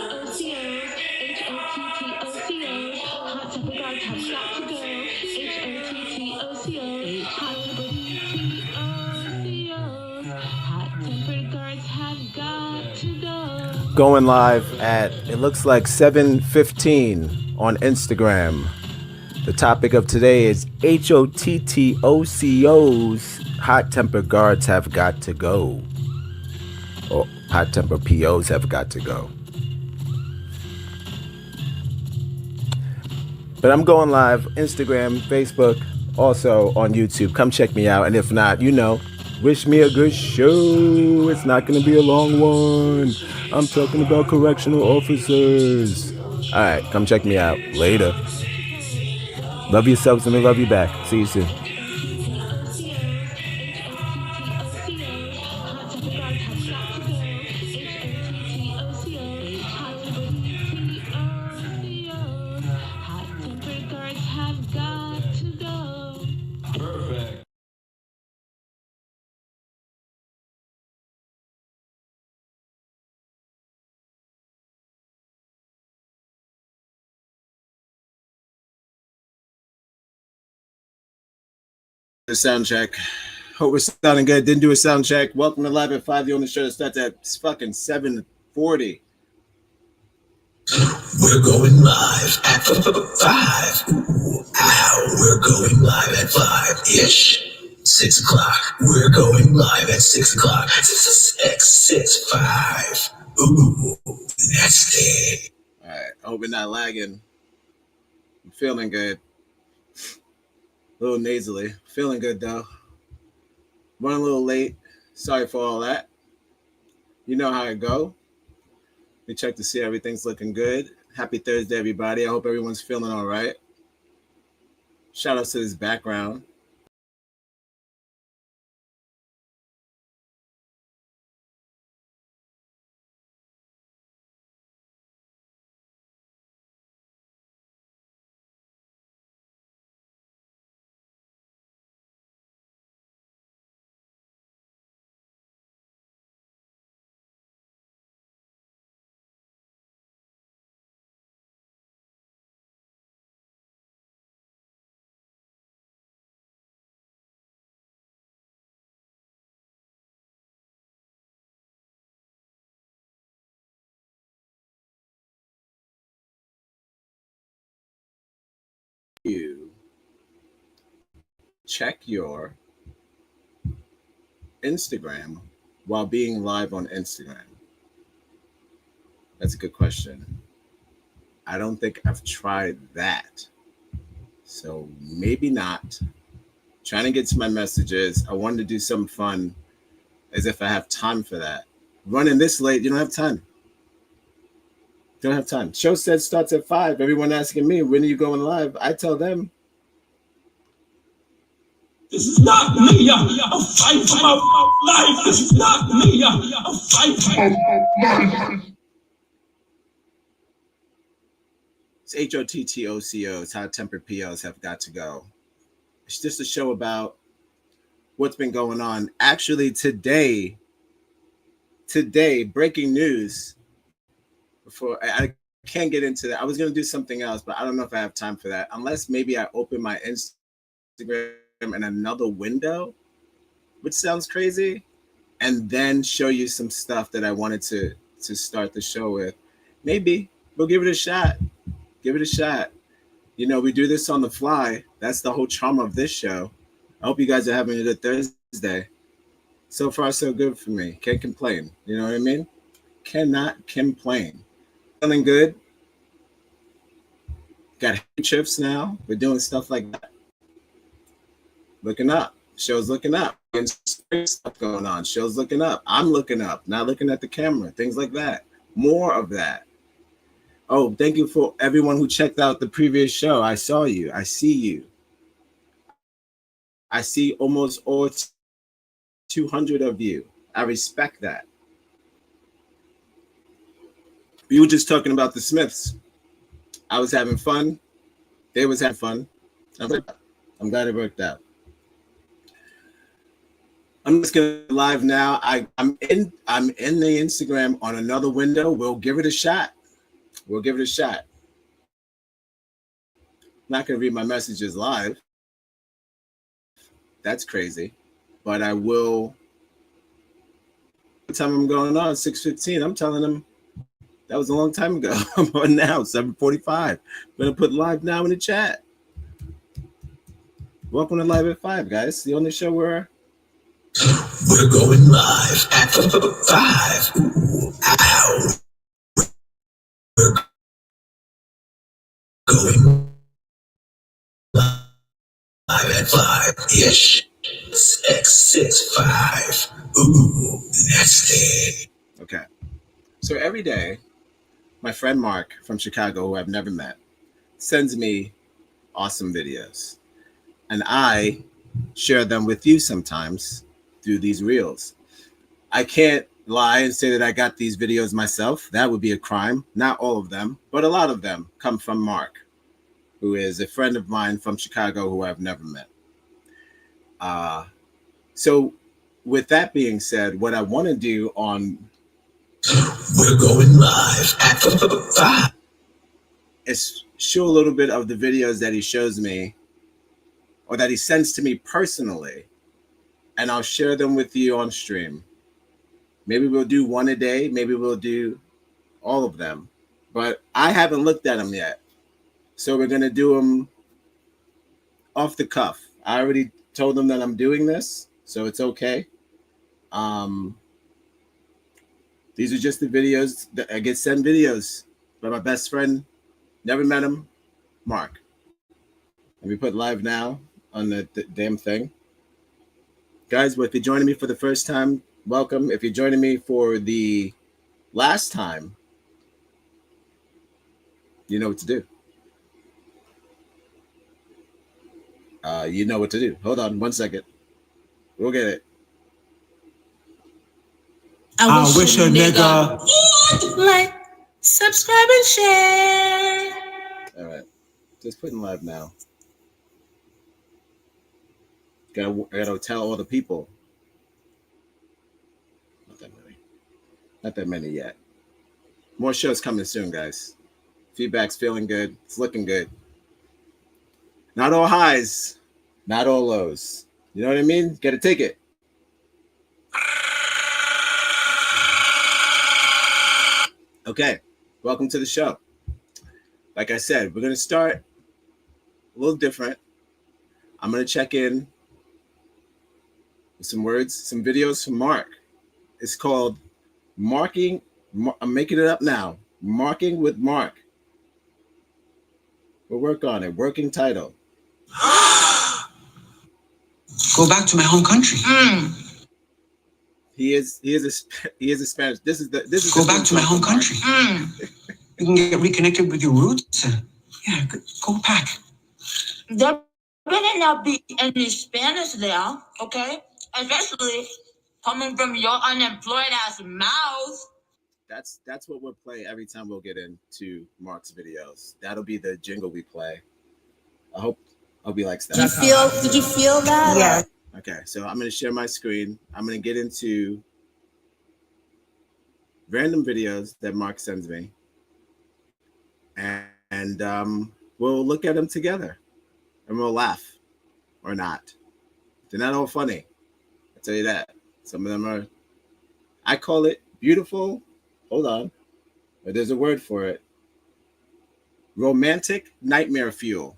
Hot temper guards have got to go. H-O-T-T-O-C-O. Hot temper guards have got to go. Going live at, it looks like 7:15 on Instagram. The topic of today is HOTTOCO's hot temper guards have got to go. Or hot temper POs have got to go. But I'm going live, Instagram, Facebook, also on YouTube. Come check me out. And if not, wish me a good show. It's not going to be a long one. I'm talking about correctional officers. All right, come check me out. Later. Love yourselves and I love you back. See you soon. The sound check. Hope we're sounding good. Didn't do a sound check. Welcome to Live at 5, the only show that starts at fucking 7:40. We're going live at 5. Ooh, ow, we're going live at 5-ish. 6 o'clock. We're going live at 6 o'clock. 6, 5. Ooh, that's it. All right. I hope we're not lagging. I'm feeling good. A little nasally. Feeling good, though. Running a little late. Sorry for all that. You know how it go. We check to see everything's looking good. Happy Thursday, everybody. I hope everyone's feeling all right. Shout out to this background. You check your Instagram while being live on Instagram? That's a good question. I don't think I've tried that. So maybe not. Trying to get to my messages. I wanted to do something fun as if I have time for that. Running this late, you don't have time. Don't have time. Show said starts at 5. Everyone asking me, when are you going live? I tell them. This is not me. I'm fighting for my life. This is not me. I'm fighting for my life. It's HOTTOCO's hot tempered POs have got to go. It's just a show about what's been going on. Actually, today, breaking news. Before I can't get into that. I was going to do something else, but I don't know if I have time for that. Unless maybe I open my Instagram in another window, which sounds crazy, and then show you some stuff that I wanted to start the show with. Maybe we'll give it a shot. Give it a shot. We do this on the fly. That's the whole charm of this show. I hope you guys are having a good Thursday. So far, so good for me. Can't complain. You know what I mean? Cannot complain. Feeling good. Got trips now. We're doing stuff like that. Looking up. Show's looking up. Stuff going on. Show's looking up. I'm looking up. Not looking at the camera. Things like that. More of that. Oh, thank you for everyone who checked out the previous show. I saw you. I see you. I see almost all 200 of you. I respect that. We were just talking about the Smiths. I was having fun. They was having fun. I'm glad it worked out. I'm just gonna live now. I'm in the Instagram on another window. We'll give it a shot. We'll give it a shot. I'm not going to read my messages live. That's crazy. But I will. What time I'm going on? 6:15. I'm telling them that was a long time ago. I'm on now, 7:45. I'm going to put live now in the chat. Welcome to Live at 5, guys. The only show where we're going live at 5. Ooh, ow. We're going live at 5-ish. 665. Ooh, that's it. Okay. So every day, my friend Mark from Chicago, who I've never met, sends me awesome videos. And I share them with you sometimes through these reels. I can't lie and say that I got these videos myself. That would be a crime. Not all of them, but a lot of them come from Mark, who is a friend of mine from Chicago who I've never met. So with that being said, what I want to do on we're going live at 5 is show a little bit of the videos that he shows me or that he sends to me personally, and I'll share them with you on stream. Maybe we'll do one a day. Maybe we'll do all of them, but I haven't looked at them yet. So we're going to do them off the cuff. I already told them that I'm doing this, so it's okay. These are just the videos that I get sent videos by my best friend. Never met him, Mark. Let me put live now on the damn thing. Guys, if you're joining me for the first time, welcome. If you're joining me for the last time, you know what to do. You know what to do. Hold on 1 second. We'll get it. I wish a nigga like, subscribe, and share. All right. Just putting live now. Gotta tell all the people. Not that many yet. More shows coming soon, guys. Feedback's feeling good. It's looking good. Not all highs, not all lows. You know what I mean? Get a ticket. Okay, welcome to the show. Like I said, we're going to start a little different. I'm going to check in with some words, some videos from Mark. It's called Marking. I'm making it up now. Marking with Mark. We'll work on it. Working title. Go back to my home country. He is a Spanish. This is go back to my home country. You can get reconnected with your roots. Yeah, go back. There better not be any Spanish there, okay? Especially coming from your unemployed ass mouth. That's what we'll play every time we'll get into Mark's videos. That'll be the jingle we play. I hope he likes that. Did you feel that? Yeah. Okay, so I'm going to share my screen. I'm going to get into random videos that Mark sends me. And we'll look at them together. And we'll laugh. Or not. They're not all funny. I'll tell you that. Some of them are, I call it beautiful. Hold on. But there's a word for it. Romantic nightmare fuel.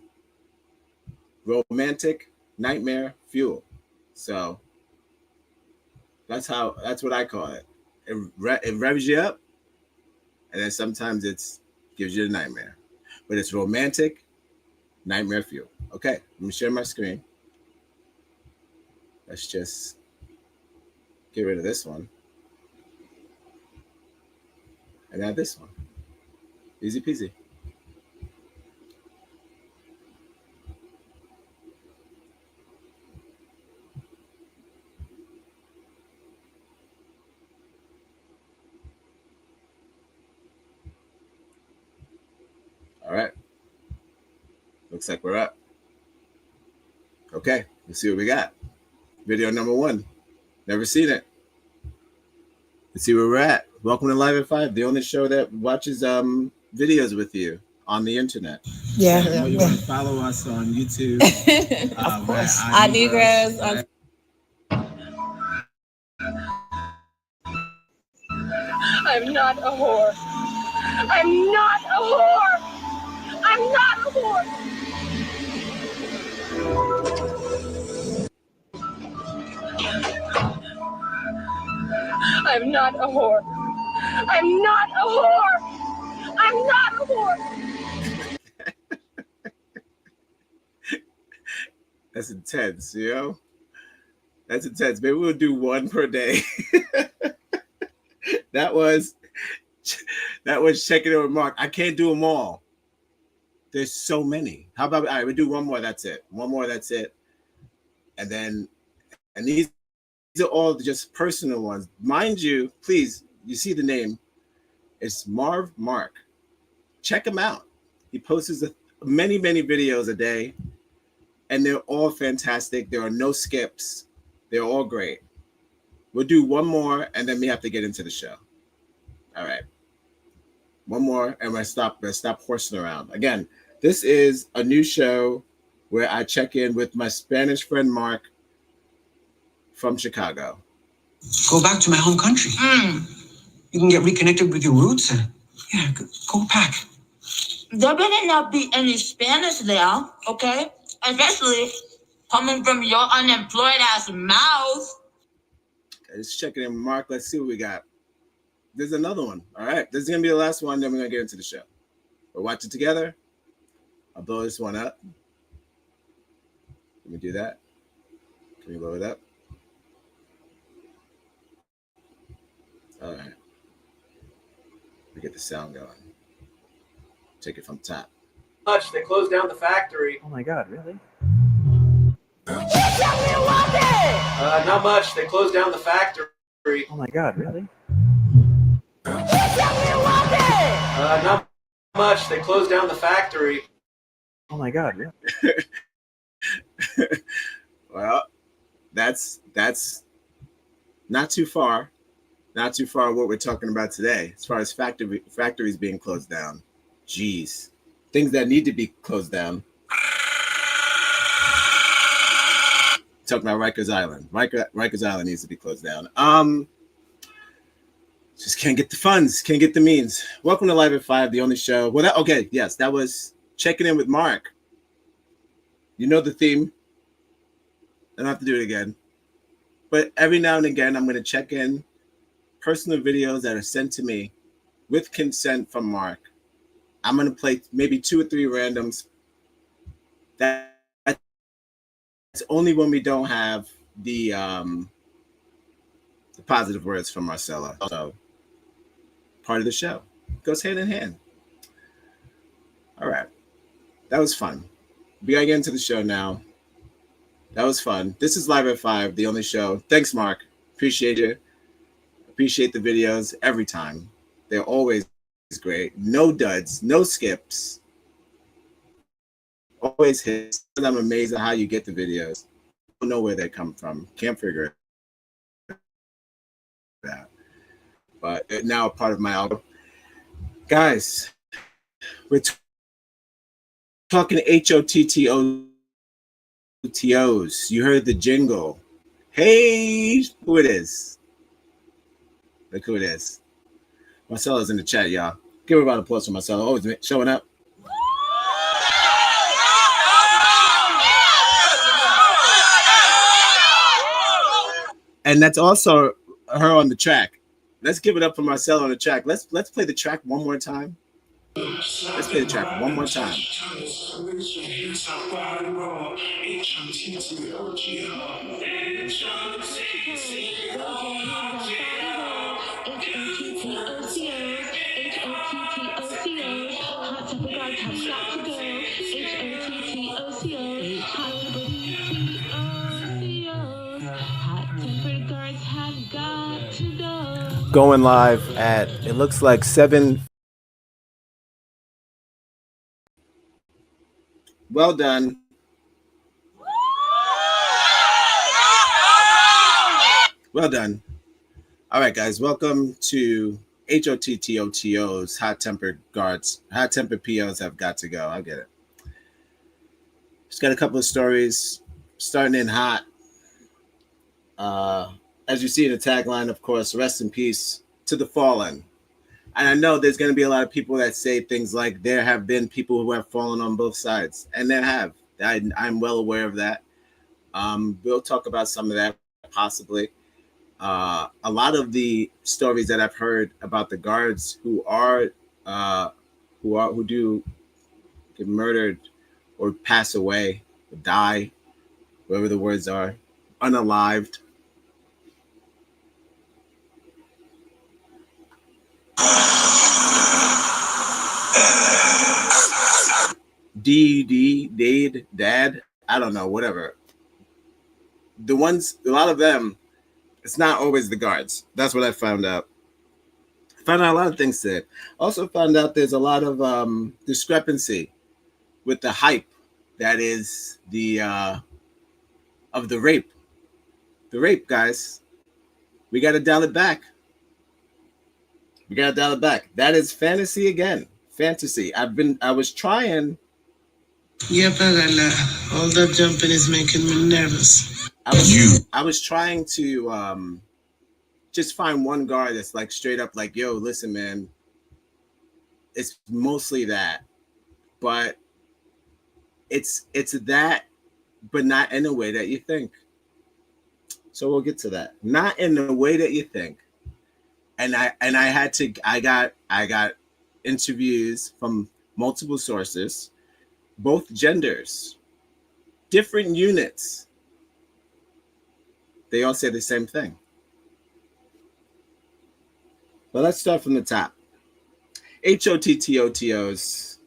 Romantic nightmare fuel. So that's what I call it. It revs you up, and then sometimes it gives you a nightmare. But it's romantic nightmare fuel. Okay, let me share my screen. Let's just get rid of this one. And add this one. Easy peasy. All right. Looks like we're up. Okay, let's see what we got. Video number 1. Never seen it. Let's see where we're at. Welcome to Live at 5, the only show that watches videos with you on the internet. Yeah, So you want to follow us on YouTube. of course. Adigras on I'm not a whore. I'm not a whore. I'm not a whore. I'm not a whore. I'm not a whore. I'm not a whore. That's intense, you know? That's intense. Maybe we'll do one per day. that was checking in with Mark. I can't do them all. There's so many. How about, all right, we'll do one more, that's it. One more, that's it. And these are all just personal ones. Mind you, please, you see the name. It's Marv Mark. Check him out. He posts many, many videos a day, and they're all fantastic. There are no skips. They're all great. We'll do one more, and then we have to get into the show. All right. One more, and we'll stop horsing around. Again, this is a new show where I check in with my Spanish friend Mark from Chicago. Go back to my home country. You can get reconnected with your roots. Yeah, go back. There better not be any Spanish there, okay? Especially coming from your unemployed ass mouth. Let's check it in, Mark. Let's see what we got. There's another one. All right. This is going to be the last one. Then we're going to get into the show. We'll watch it together. I'll blow this one up. Let me do that. Can you blow it up? All right. We get the sound going. Take it from top. Much they closed down the factory. Oh my God, really? Not much. They closed down the factory. Oh my God, really? Not much. They closed down the factory. Oh my God, really? Well, that's not too far. Not too far what we're talking about today, as far as factories being closed down. Jeez. Things that need to be closed down. Talking about Rikers Island. Rikers Island needs to be closed down. Just can't get the funds, can't get the means. Welcome to Live at 5, the only show. Well, that was checking in with Mark. You know the theme. I don't have to do it again. But every now and again, I'm going to check in personal videos that are sent to me with consent from Mark. I'm going to play maybe 2 or 3 randoms. That's only when we don't have the positive words from Marcella. So part of the show goes hand in hand. All right. That was fun. We got to get into the show now. That was fun. This is Live at 5, the only show. Thanks, Mark. Appreciate you. Appreciate the videos every time. They're always great. No duds, no skips. Always hits. And I'm amazed at how you get the videos. I don't know where they come from. Can't figure it out. But they're now a part of my album. Guys, we're talking HOTTOTOs. You heard the jingle. Hey, who it is? Look who it is. Marcella's in the chat, y'all. Give her a round of applause for Marcella. Always showing up. And that's also her on the track. Let's give it up for Marcella on the track. Let's play the track one more time. Let's play the track one more time. Going live at, it looks like 7. Well done. Well done. All right, guys, welcome to HOTTOTOs, hot-tempered guards, hot-tempered POs have got to go. I get it. Just got a couple of stories starting in hot. As you see in the tagline, of course, rest in peace to the fallen. And I know there's going to be a lot of people that say things like there have been people who have fallen on both sides, and there have. I'm well aware of that. We'll talk about some of that possibly. A lot of the stories that I've heard about the guards who do get murdered or pass away, or die, whatever the words are, unalived. Dad, I don't know, whatever. A lot of them, it's not always the guards. That's what I found out. I found out a lot of things today. Also found out there's a lot of discrepancy with the hype that is of the rape. The rape, guys. We got to dial it back. That is fantasy again. Fantasy. I was trying. Yeah, Pagala. All that jumping is making me nervous. I was trying to just find one guard that's like straight up like, yo, listen, man, it's mostly that. But it's that, but not in a way that you think. So we'll get to that. Not in the way that you think. And I got interviews from multiple sources, both genders, different units. They all say the same thing. But let's start from the top. HOTTOTOs,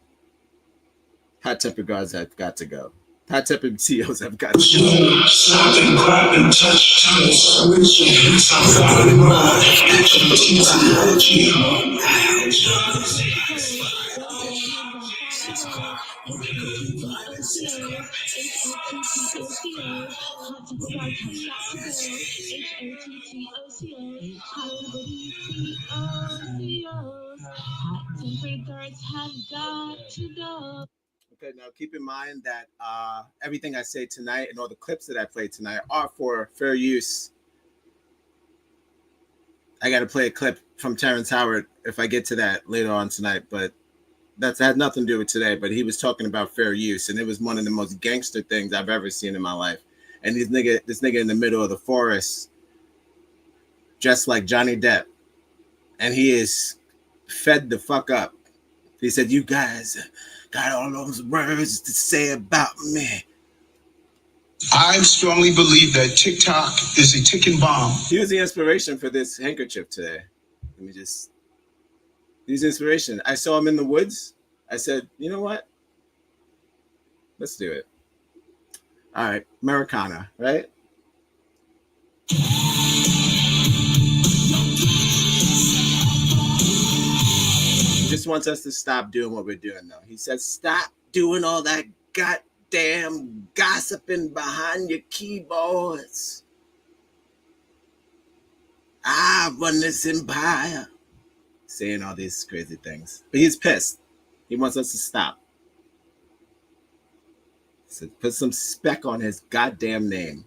hot-tempered guards have got to go. Hot-tempered COs have got to go. Stop and grab and touch toes. Switch your hips. I'm going live. Okay, now keep in mind that everything I say tonight and all the clips that I play tonight are for fair use. I got to play a clip from Terrence Howard if I get to that later on tonight, but that had nothing to do with today. But he was talking about fair use, and it was one of the most gangster things I've ever seen in my life. And this nigga in the middle of the forest, dressed like Johnny Depp, and he is fed the fuck up. He said, "You guys got all those words to say about me." I strongly believe that TikTok is a ticking bomb. He was the inspiration for this handkerchief today. He's inspiration. I saw him in the woods. I said, you know what? Let's do it. All right, Americana, right? He just wants us to stop doing what we're doing, though. He says, stop doing all that goddamn gossiping behind your keyboards. I run this empire. Saying all these crazy things. But he's pissed. He wants us to stop. So put some spec on his goddamn name.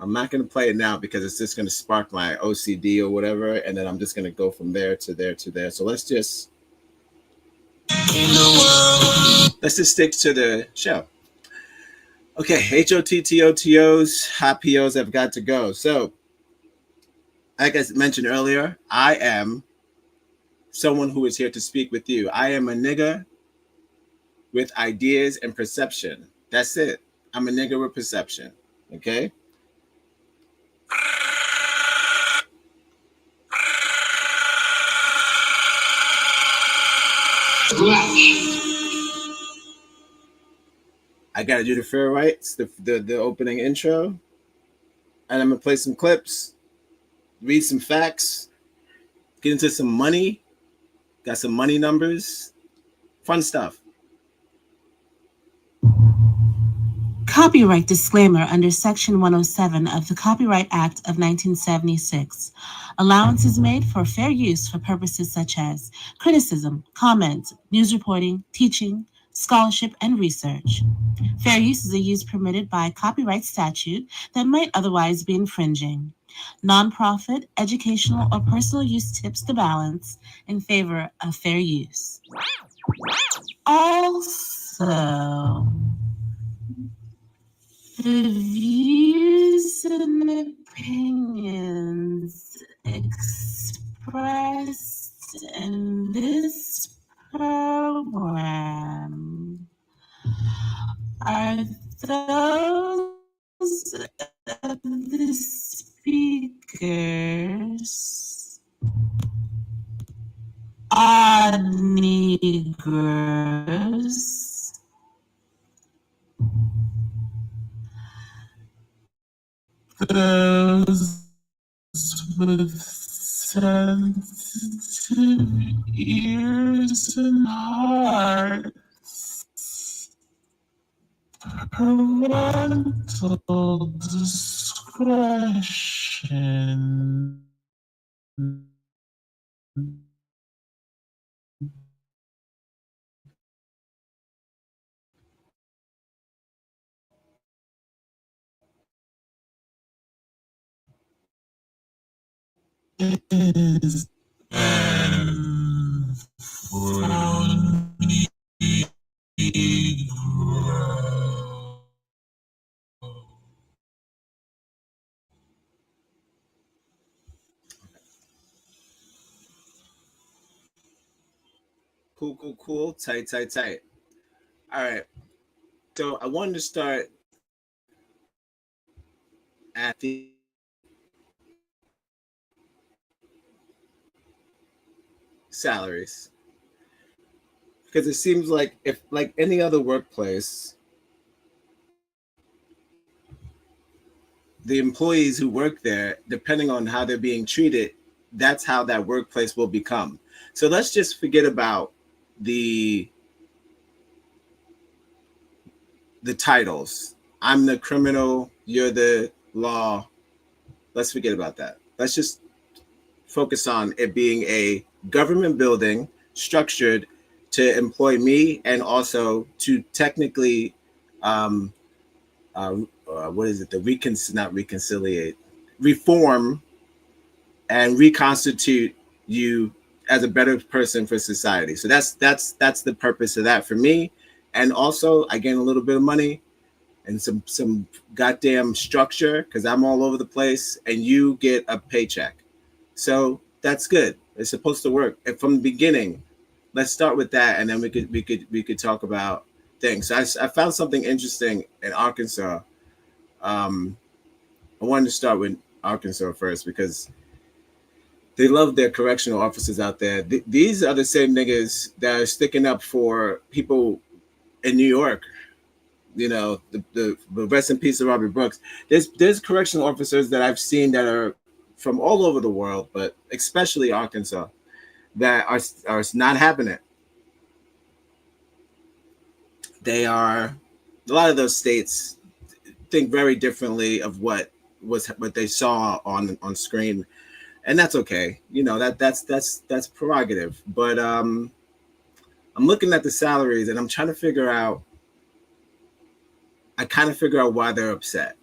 I'm not going to play it now because it's just going to spark my OCD or whatever, and then I'm just going to go from there to there to there. So let's just stick to the show. Okay, HOTTOTOs, hot POs have got to go. So, like I mentioned earlier, I am someone who is here to speak with you. I am a nigga with ideas and perception. That's it. I'm a nigga with perception. Okay? I gotta do the fair rights, the opening intro, and I'm gonna play some clips, read some facts, get into some money, got some money numbers, fun stuff. Copyright disclaimer under Section 107 of the Copyright Act of 1976. Allowance is made for fair use for purposes such as criticism, comment, news reporting, teaching, scholarship, and research. Fair use is a use permitted by copyright statute that might otherwise be infringing. Nonprofit, educational, or personal use tips the balance in favor of fair use. Also, the views and opinions expressed in this program are those of the speakers, odd Negroes, those with sensitive ears and hearts. Parental discretion is Cool. Tight. All right. So I wanted to start at the salaries because it seems like if like any other workplace, the employees who work there, depending on how they're being treated, that's how that workplace will become. So let's just forget about the titles. I'm the criminal, you're the law. Let's forget about that. Let's just focus on it being a government building structured to employ me and also to technically what is it, not reconciliate, reform and reconstitute you as a better person for society. So that's the purpose of that for me. And also I gain a little bit of money and some goddamn structure because I'm all over the place and you get a paycheck. So that's good. It's supposed to work. And from the beginning, let's start with that, and then we could talk about things. So I found something interesting in Arkansas. I wanted to start with Arkansas first because they love their correctional officers out there. These are the same niggas that are sticking up for people in New York. You know, the rest in peace of Robert Brooks. There's correctional officers that I've seen that are from all over the world, but especially Arkansas, that are not having it. They are, a lot of those states think very differently of what they saw on screen, and that's okay. You know, that's prerogative. But I'm looking at the salaries and I'm trying to figure out. I kind of figure out why they're upset.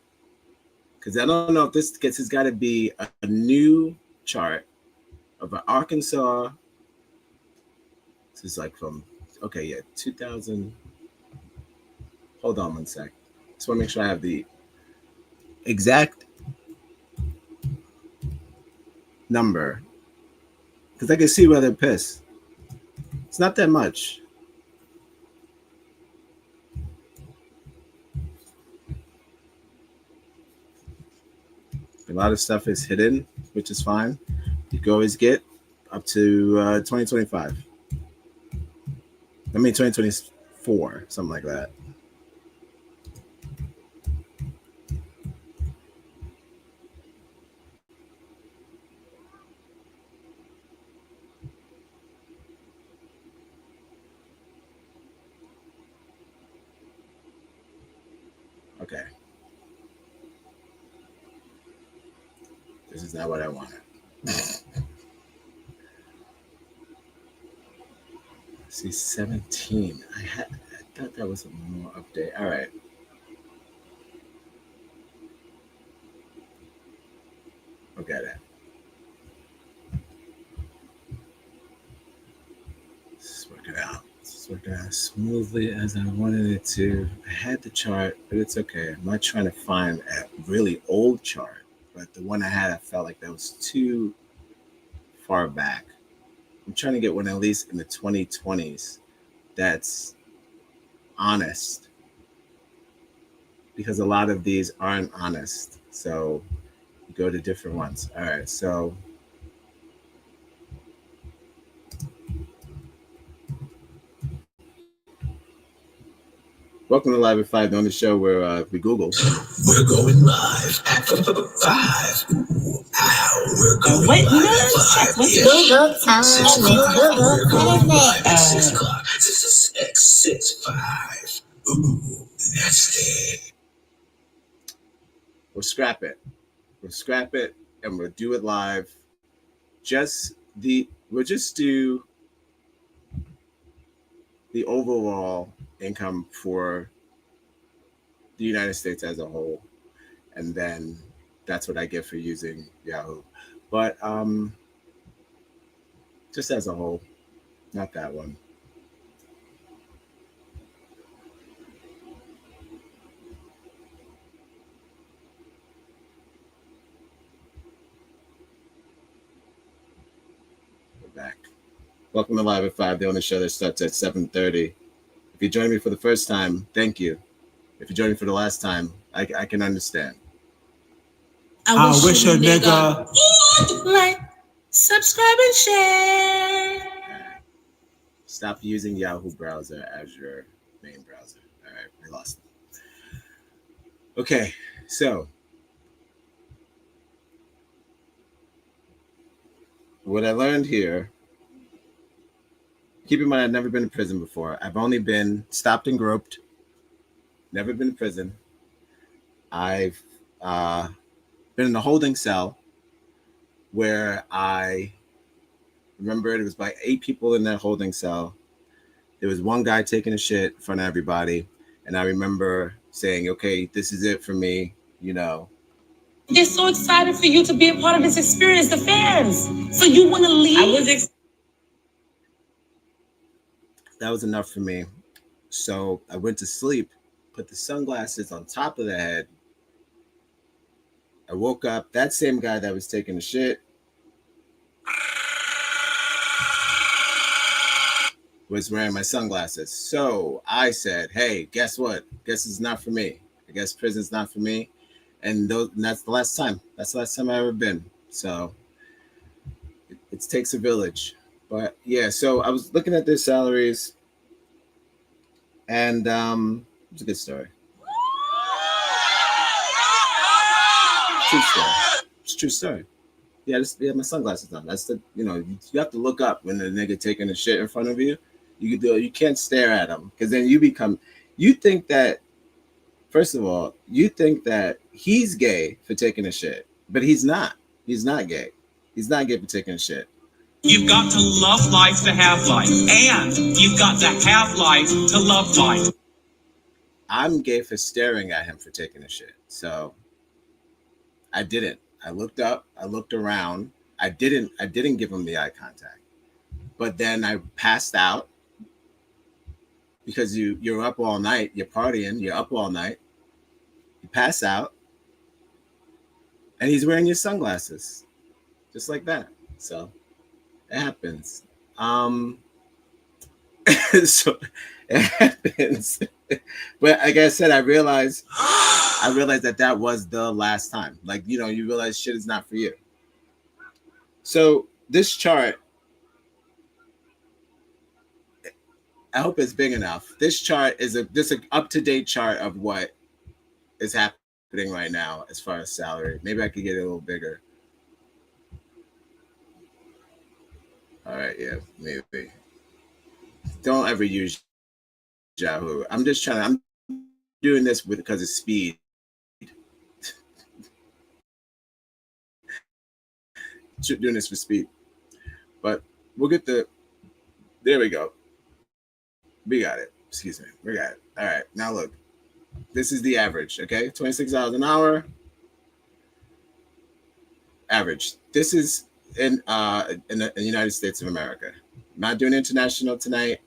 Because I don't know if this has got to be a new chart of an Arkansas. This is like from, 2000. Hold on one sec. Just want to make sure I have the exact number. Because I can see where they're pissed. It's not that much. A lot of stuff is hidden, which is fine. You can always get up to 2025. I mean 2024, something like that. Okay. This is not what I wanted. See, 17. I thought that was a more update. All right. Okay, that. It's working out. It's working out smoothly as I wanted it to. I had the chart, but it's okay. I'm not trying to find a really old chart, but the one I had, I felt like that was too far back. I'm trying to get one at least in the 2020s that's honest, because a lot of these aren't honest. So you go to different ones. All right. So welcome to Live at 5, on the show where we Google. We're going live at 5. Ooh, ow, we're going live at 5. Google, tell 6 me, o'clock. Google, We're going what is live it? at 6 o'clock. 6, 5. Ooh, that's it. We'll scrap it. We'll scrap it and we'll do it live. We'll just do the overall income for the United States as a whole, and then that's what I get for using Yahoo. But just as a whole, not that one. We're back. Welcome to Live at 5, the only show that starts at 7:30. If you join me for the first time, thank you. If you join me for the last time, I can understand. I wish a nigga would like, subscribe, and share. Stop using Yahoo browser as your main browser. All right, we lost it. Okay, so what I learned here, keep in mind I've never been in prison before. I've only been stopped and groped, never been in prison. I've been in a holding cell where I remember it was like 8 people in that holding cell. There was one guy taking a shit in front of everybody. And I remember saying, okay, this is it for me, you know. They're so excited for you to be a part of this experience, the fans. So you want to leave? That was enough for me. So I went to sleep, put the sunglasses on top of the head. I woke up, that same guy that was taking the shit was wearing my sunglasses. So I said, hey, guess what? Guess it's not for me. I guess prison's not for me. And that's the last time. That's the last time I've ever been. So it takes a village. But yeah, so I was looking at their salaries, and it's a good story. True story. It's a true story. Yeah, my sunglasses on. That's you have to look up when the nigga taking a shit in front of you. You can't stare at him, because then you think that, first of all, you think that he's gay for taking a shit, but he's not. He's not gay. He's not gay for taking a shit. You've got to love life to have life, and you've got to have life to love life. I'm gay for staring at him for taking a shit. So I didn't. I looked up, I looked around. I didn't give him the eye contact. But then I passed out, because you're up all night, you're partying, you're up all night. You pass out, and he's wearing your sunglasses. Just like that. So it happens. So it happens. But like I said, I realized that was the last time. Like, you realize shit is not for you. So this chart, I hope it's big enough. This chart is just an up-to-date chart of what is happening right now as far as salary. Maybe I could get it a little bigger. All right, yeah, maybe. Don't ever use Yahoo. I'm doing this because of speed. Doing this for speed. But we'll get there we go. We got it. Excuse me. We got it. All right. Now look. This is the average, okay? $26 an hour. Average. This is in the United States of America. Not doing international tonight.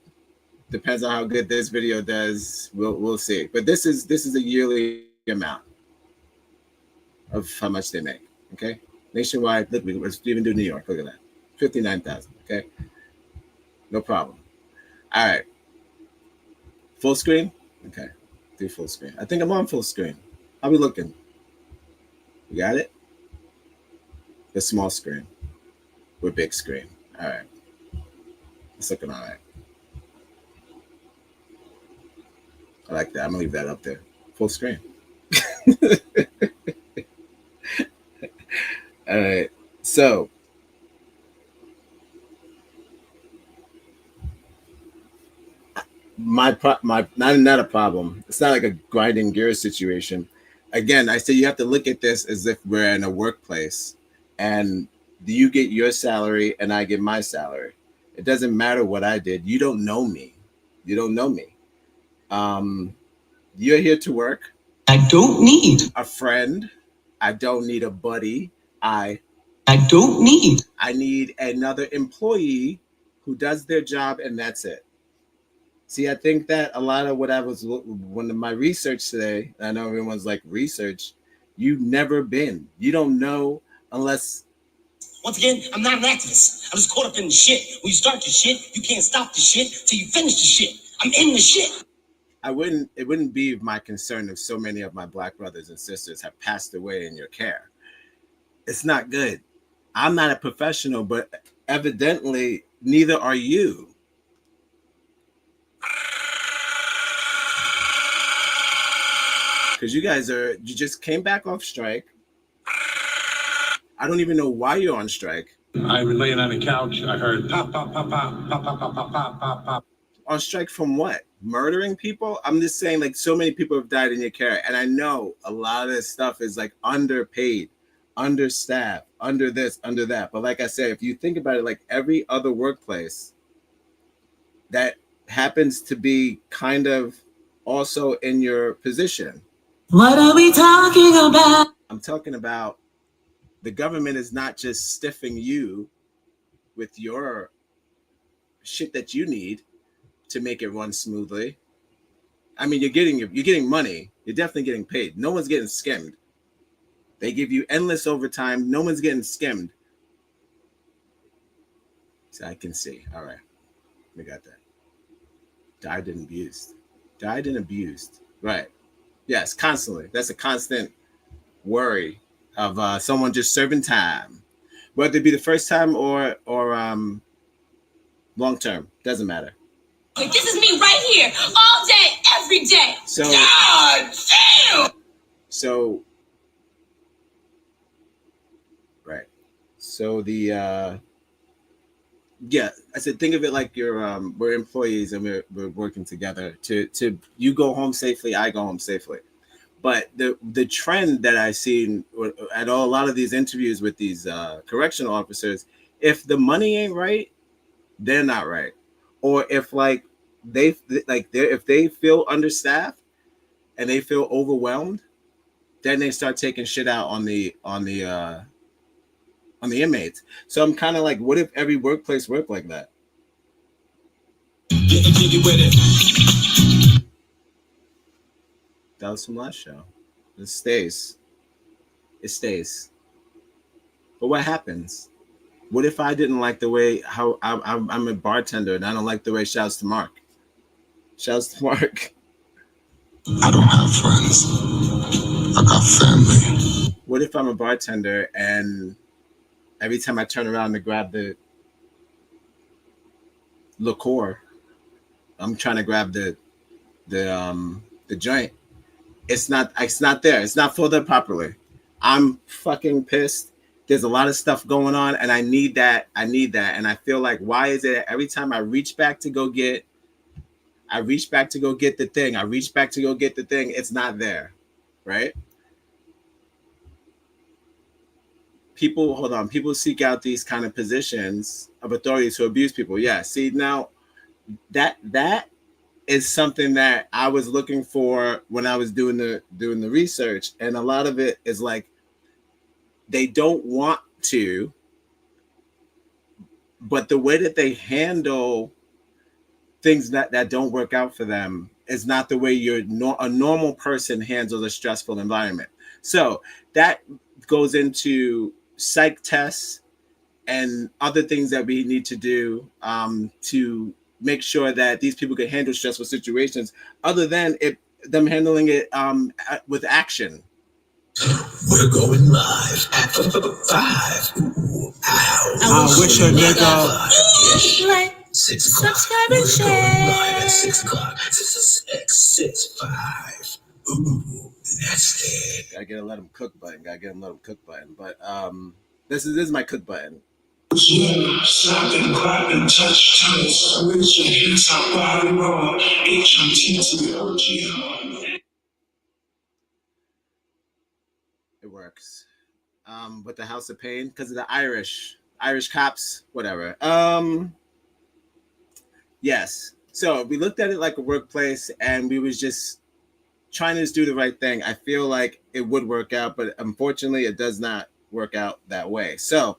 Depends on how good this video does. We'll see. But this is a yearly amount of how much they make. Okay, nationwide. Look, let's even do New York. Look at that, 59,000. Okay, no problem. All right, full screen. Okay, do full screen. I think I'm on full screen. How we looking? You got it. The small screen with big screen. All right, it's looking all right. I like that. I'm gonna leave that up there. Full screen. All right. So my not a problem. It's not like a grinding gears situation. Again, I say you have to look at this as if we're in a workplace and you get your salary and I get my salary. It doesn't matter what I did. You don't know me. You don't know me. You're here to work. I don't need a friend. I don't need a buddy. I need another employee who does their job, and that's it. See, I think that a lot of what I was, one of my research today, I know everyone's like, research, you've never been. You don't know unless. Once again, I'm not an activist. I'm just caught up in the shit. When you start the shit, you can't stop the shit till you finish the shit. I'm in the shit. It wouldn't be my concern if so many of my Black brothers and sisters have passed away in your care. It's not good. I'm not a professional, but evidently neither are you. Because you just came back off strike. I don't even know why you're on strike. I was laying on the couch. I heard pop, pop, pop, pop, pop, pop, pop, pop, pop, pop, pop. On strike from what? Murdering people? I'm just saying, like, so many people have died in your care. And I know a lot of this stuff is like underpaid, understaffed, under this, under that. But like I said, if you think about it, like every other workplace that happens to be kind of also in your position. What are we talking about? I'm talking about the government is not just stiffing you with your shit that you need to make it run smoothly. I mean, you're getting money. You're definitely getting paid. No one's getting skimmed. They give you endless overtime. No one's getting skimmed. So I can see. All right. We got that. Died and abused. Died and abused. Right. Yes, constantly. That's a constant worry of someone just serving time. Whether it be the first time or long term. Doesn't matter. This is me right here, all day, every day. So, God damn! So, right. So the yeah, I said think of it like we're employees and we're working together to you go home safely, I go home safely. But the trend that I've seen at a lot of these interviews with these correctional officers, if the money ain't right, they're not right. Or if if they feel understaffed and they feel overwhelmed, then they start taking shit out on the inmates. So I'm kind of like, what if every workplace worked like that? That was from last show. It stays. But what happens? What if I didn't like the way how I'm a bartender and I don't like the way shouts to Mark? Shouts to Mark. I don't have friends. I got family. What if I'm a bartender and every time I turn around to grab the liqueur, I'm trying to grab the joint. It's not there. It's not filled up properly. I'm fucking pissed. There's a lot of stuff going on and I need that. And I feel like, why is it every time I reach back to go get I reach back to go get the thing. I reach back to go get the thing. It's not there, right? People seek out these kind of positions of authority to abuse people. Yeah. See, now that is something that I was looking for when I was doing the research. And a lot of it is like, they don't want to, but the way that they handle things that don't work out for them is not the way a normal person handles a stressful environment. So that goes into psych tests and other things that we need to do to make sure that these people can handle stressful situations, other than them handling it with action. We're going live at 5. Ooh, ow. I wish a nigga. 6 o'clock. Subscribe We're and share. going live at 6 o'clock. 6, 5. Ooh, that's it. Gotta get a let them cook button. But this is my cook button. Yeah, slap and clap and touch toes. Switch your hips, how body roll. HMT to the OG. It works. With the House of Pain, because of the Irish cops, whatever. Yes. So we looked at it like a workplace, and we was just trying to just do the right thing. I feel like it would work out, but unfortunately, it does not work out that way. So,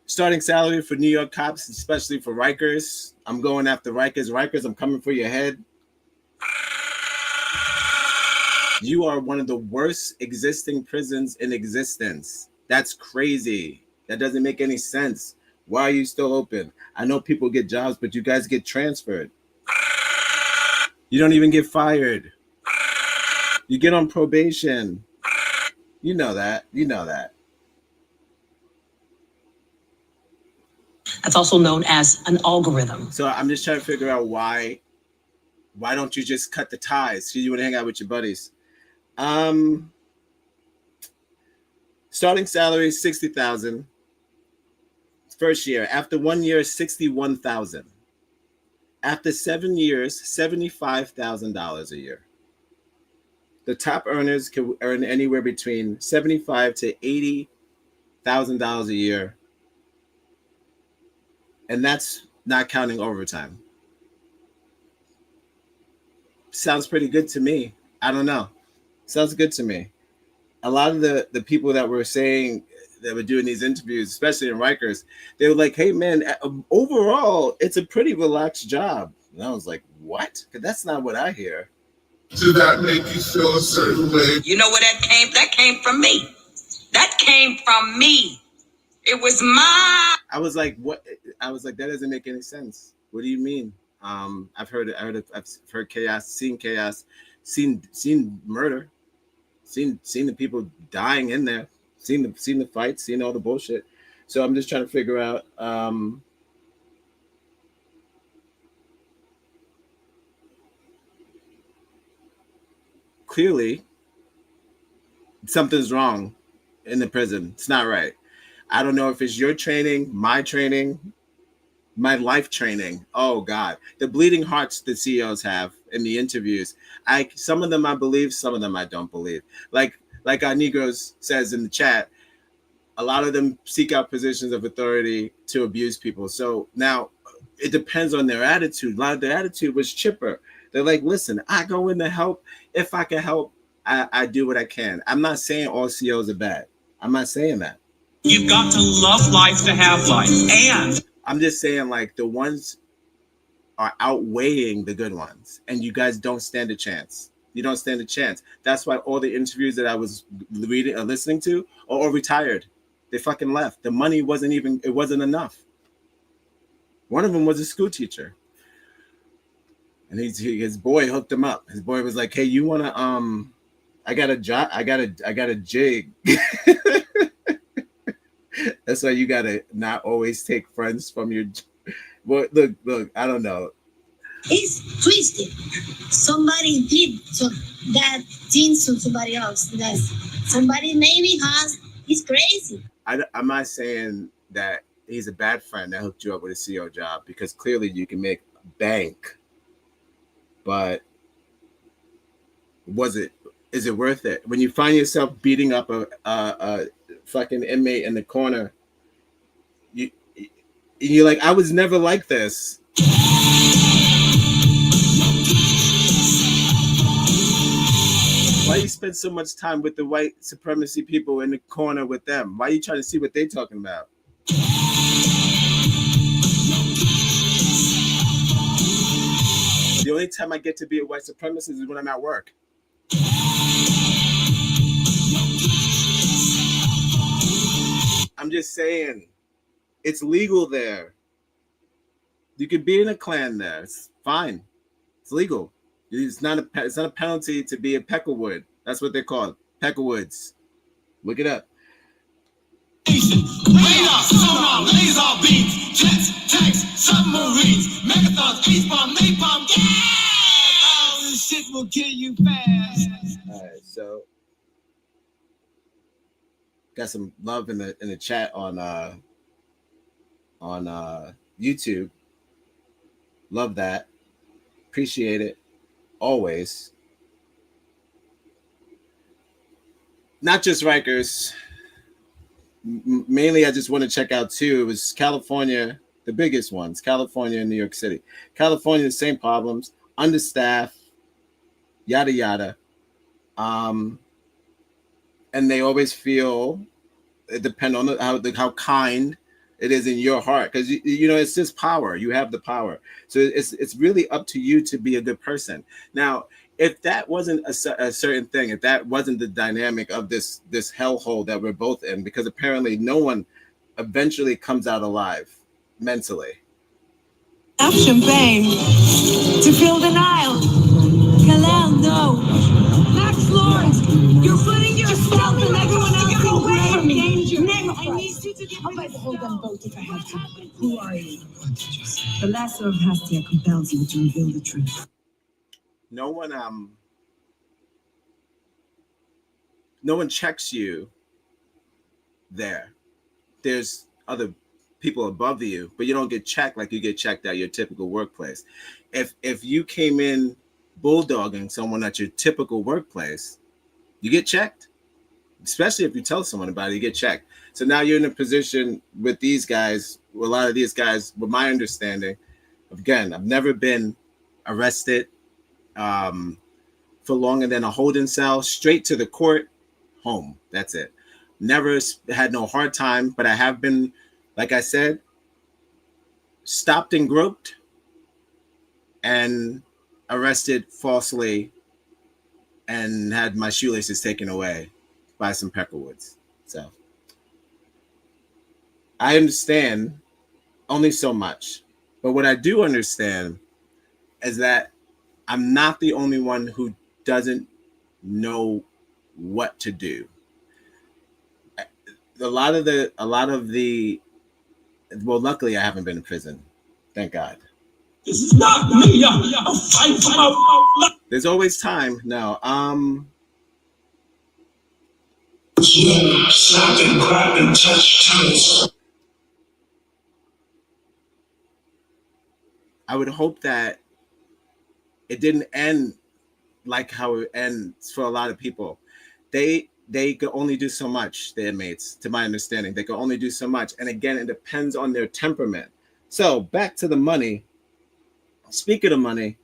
starting salary for New York cops, especially for Rikers. I'm going after Rikers. Rikers, I'm coming for your head. You are one of the worst existing prisons in existence. That's crazy. That doesn't make any sense. Why are you still open? I know people get jobs, but you guys get transferred. You don't even get fired. You get on probation. You know that. That's also known as an algorithm. So I'm just trying to figure out why don't you just cut the ties? You want to hang out with your buddies. Starting salary $60,000. First year. After 1 year, $61,000. After 7 years, $75,000 a year. The top earners can earn anywhere between $75,000 to $80,000 a year, and that's not counting overtime. Sounds pretty good to me. I don't know. Sounds good to me. A lot of the people that were saying that were doing these interviews, especially in Rikers, they were like, "Hey, man, overall, it's a pretty relaxed job." And I was like, "What?" Because that's not what I hear. Did that make you feel a certain way? You know where that came? That came from me. That came from me. It was my. I was like, "What?" I was like, "That doesn't make any sense. What do you mean?" I've heard chaos, seen murder, seen the people dying in there, seen the fights, seen all the bullshit. So I'm just trying to figure out. Clearly, something's wrong in the prison. It's not right. I don't know if it's your training, my life training. Oh God, the bleeding hearts the CEOs have in the interviews. Some of them I believe, some of them I don't believe. Like our Negroes says in the chat, a lot of them seek out positions of authority to abuse people. So now it depends on their attitude. A lot of their attitude was chipper. They're like, listen, I go in to help. If I can help, I do what I can. I'm not saying all CEOs are bad. I'm not saying that. You've got to love life to have life. And I'm just saying, like, the ones are outweighing the good ones, and you guys don't stand a chance. You don't stand a chance. That's why all the interviews that I was reading or listening to are all retired. They fucking left. The money wasn't enough. One of them was a school teacher. And his boy hooked him up. His boy was like, "Hey, you wanna I got a job. I got a jig." That's why you gotta not always take friends from your. Well, look. I don't know. It's twisted. Somebody did that thing to somebody else. That somebody maybe has. He's crazy. I'm not saying that he's a bad friend that hooked you up with a CEO job, because clearly you can make bank but is it worth it? When you find yourself beating up a fucking inmate in the corner, you're like, I was never like this. Why you spend so much time with the white supremacy people in the corner with them? Why are you trying to see what they're talking about? The only time I get to be a white supremacist is when I'm at work. I'm just saying, it's legal there. You could be in a clan there. It's fine. It's legal. It's not a penalty to be a Peckerwood. That's what they're called, Peckerwoods. Look it up. Radar, sonar, laser beams, jets, tanks, submarines, megathons, ace bomb, napalm, yeah! This shit will kill you fast. All right, so got some love in the chat on YouTube. Love that. Appreciate it. Always. Not just Rikers. Mainly, I just want to check out two. It was California, the biggest ones, California and New York City. California, the same problems, understaffed, yada, yada. And they always feel, it depends on how kind it is in your heart. Because, you know, it's just power. You have the power. So it's really up to you to be a good person. Now, if that wasn't a certain thing, if that wasn't the dynamic of this hellhole that we're both in, because apparently no one eventually comes out alive mentally. Enough champagne to fill the Nile. Kalel, no. Max Lawrence, you're putting yourself and everyone else in grave danger. I need you to give me the hold on both if I have to. Who are you? The Lasso of Hastia compels you to reveal the truth. No one checks you there. There's other people above you, but you don't get checked like you get checked at your typical workplace. If you came in bulldogging someone at your typical workplace, you get checked. Especially if you tell someone about it, you get checked. So now you're in a position with these guys, with a lot of these guys, with my understanding, again, I've never been arrested for longer than a holding cell, straight to the court, home. That's it. Never had no hard time, but I have been, like I said, stopped and groped and arrested falsely and had my shoelaces taken away by some Peckerwoods. So I understand only so much. But what I do understand is that I'm not the only one who doesn't know what to do. A lot of the well, luckily I haven't been in prison. Thank God. This is not me. I'm fighting for my life. There's always time. No. Slap and grab and touch toes. I would hope that it didn't end like how it ends for a lot of people. They could only do so much, the inmates, to my understanding. They could only do so much. And again, it depends on their temperament. So back to the money. Speaking of money.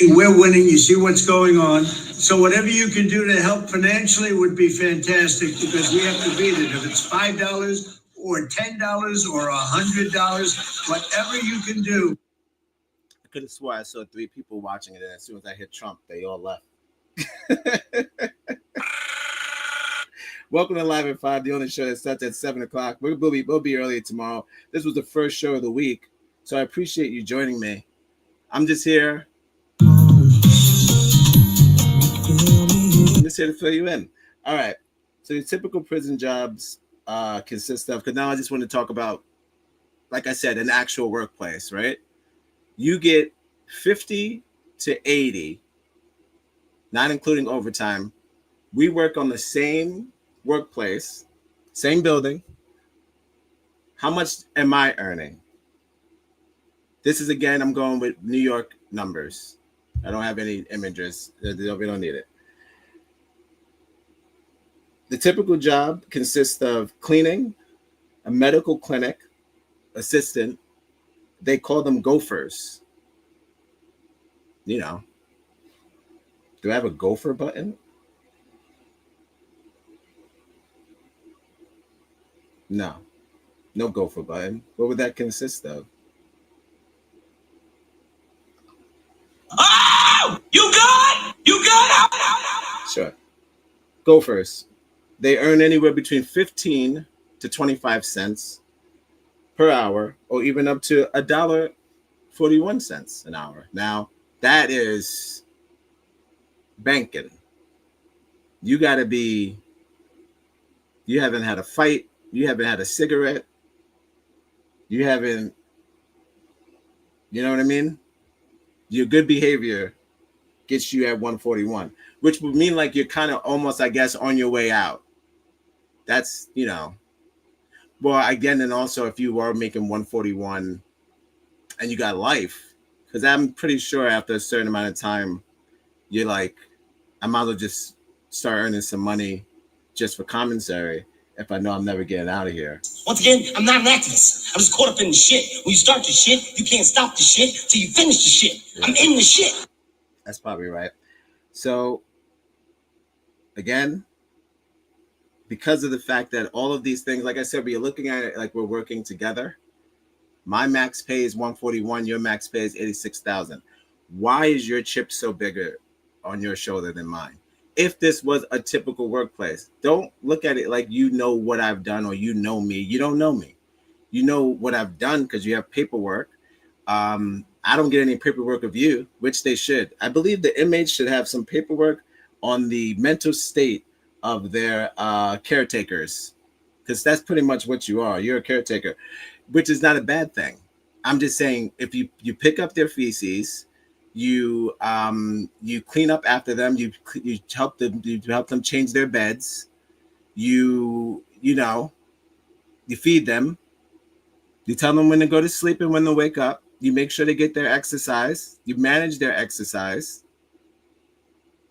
We're winning. You see what's going on. So whatever you can do to help financially would be fantastic, because we have to beat it. If it's $5 or $10 or $100, whatever you can do. I could have swore I saw 3 people watching it, and as soon as I hit Trump, they all left. Welcome to Live at 5, the only show that starts at 7 o'clock. We'll be early tomorrow. This was the first show of the week, so I appreciate you joining me. I'm just here. I'm just here to fill you in. All right. So the typical prison jobs consist of, because now I just want to talk about, like I said, an actual workplace, right? You get 50 to 80, not including overtime. We work on the same workplace, same building. How much am I earning? This is, again, I'm going with New York numbers. I don't have any images. We don't need it. The typical job consists of cleaning, a medical clinic assistant. They call them gophers. You know, do I have a gopher button? No, no gopher button. What would that consist of? Oh, you good? You good? Sure. Gophers. They earn anywhere between 15 to 25 cents per hour, or even up to $1.41 an hour. Now, that is banking. You got to be, you haven't had a fight, you haven't had a cigarette, you haven't, you know what I mean? Your good behavior gets you at 141, which would mean like you're kind of almost, I guess, on your way out. That's, you know, well, again, and also if you are making 141 and you got life, because I'm pretty sure after a certain amount of time, you're like, I might as well just start earning some money just for commissary if I know I'm never getting out of here. Once again, I'm not an activist. I'm just caught up in the shit. When you start the shit, you can't stop the shit till you finish the shit. Yeah. I'm in the shit. That's probably right. So, again, because of the fact that all of these things, like I said, we're looking at it like we're working together. My max pay is 141. Your max pay is 86,000. Why is your chip so bigger on your shoulder than mine? If this was a typical workplace, don't look at it like you know what I've done or you know me. You don't know me. You know what I've done because you have paperwork. I don't get any paperwork of you, which they should. I believe the inmates should have some paperwork on the mental state of their caretakers, because that's pretty much what you are. You're a caretaker, which is not a bad thing. I'm just saying, if you pick up their feces, you clean up after them, you help them change their beds, you feed them, you tell them when to go to sleep and when to wake up, you make sure they get their exercise, you manage their exercise.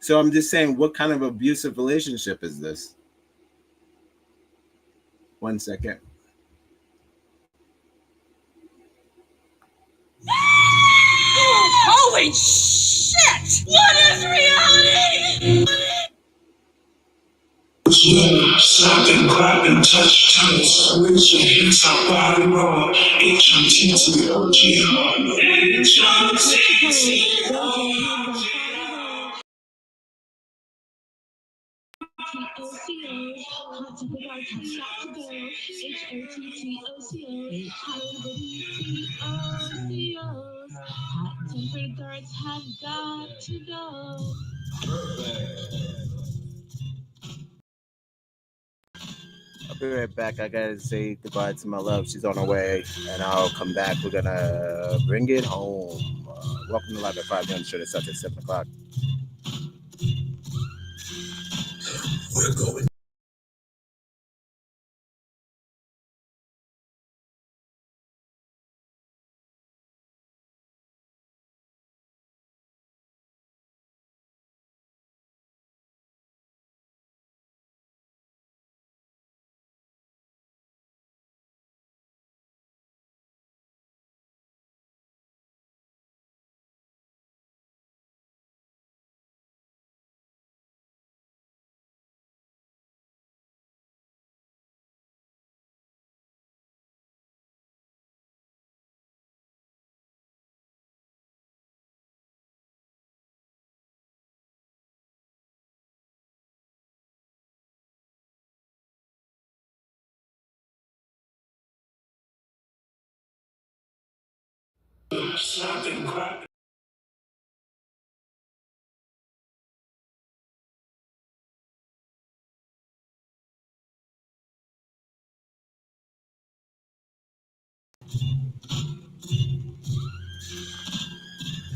So I'm just saying, what kind of abusive relationship is this? 1 second. Holy shit! What is reality? Slap and grab and touch toes. Switch your hips up, body roll. Have got to go. I'll be right back. I gotta say goodbye to my love. She's on her way, and I'll come back. We're gonna bring it home. Welcome to Live at 5. I'm sure it starts at 7 o'clock. We're going. Slap and grab.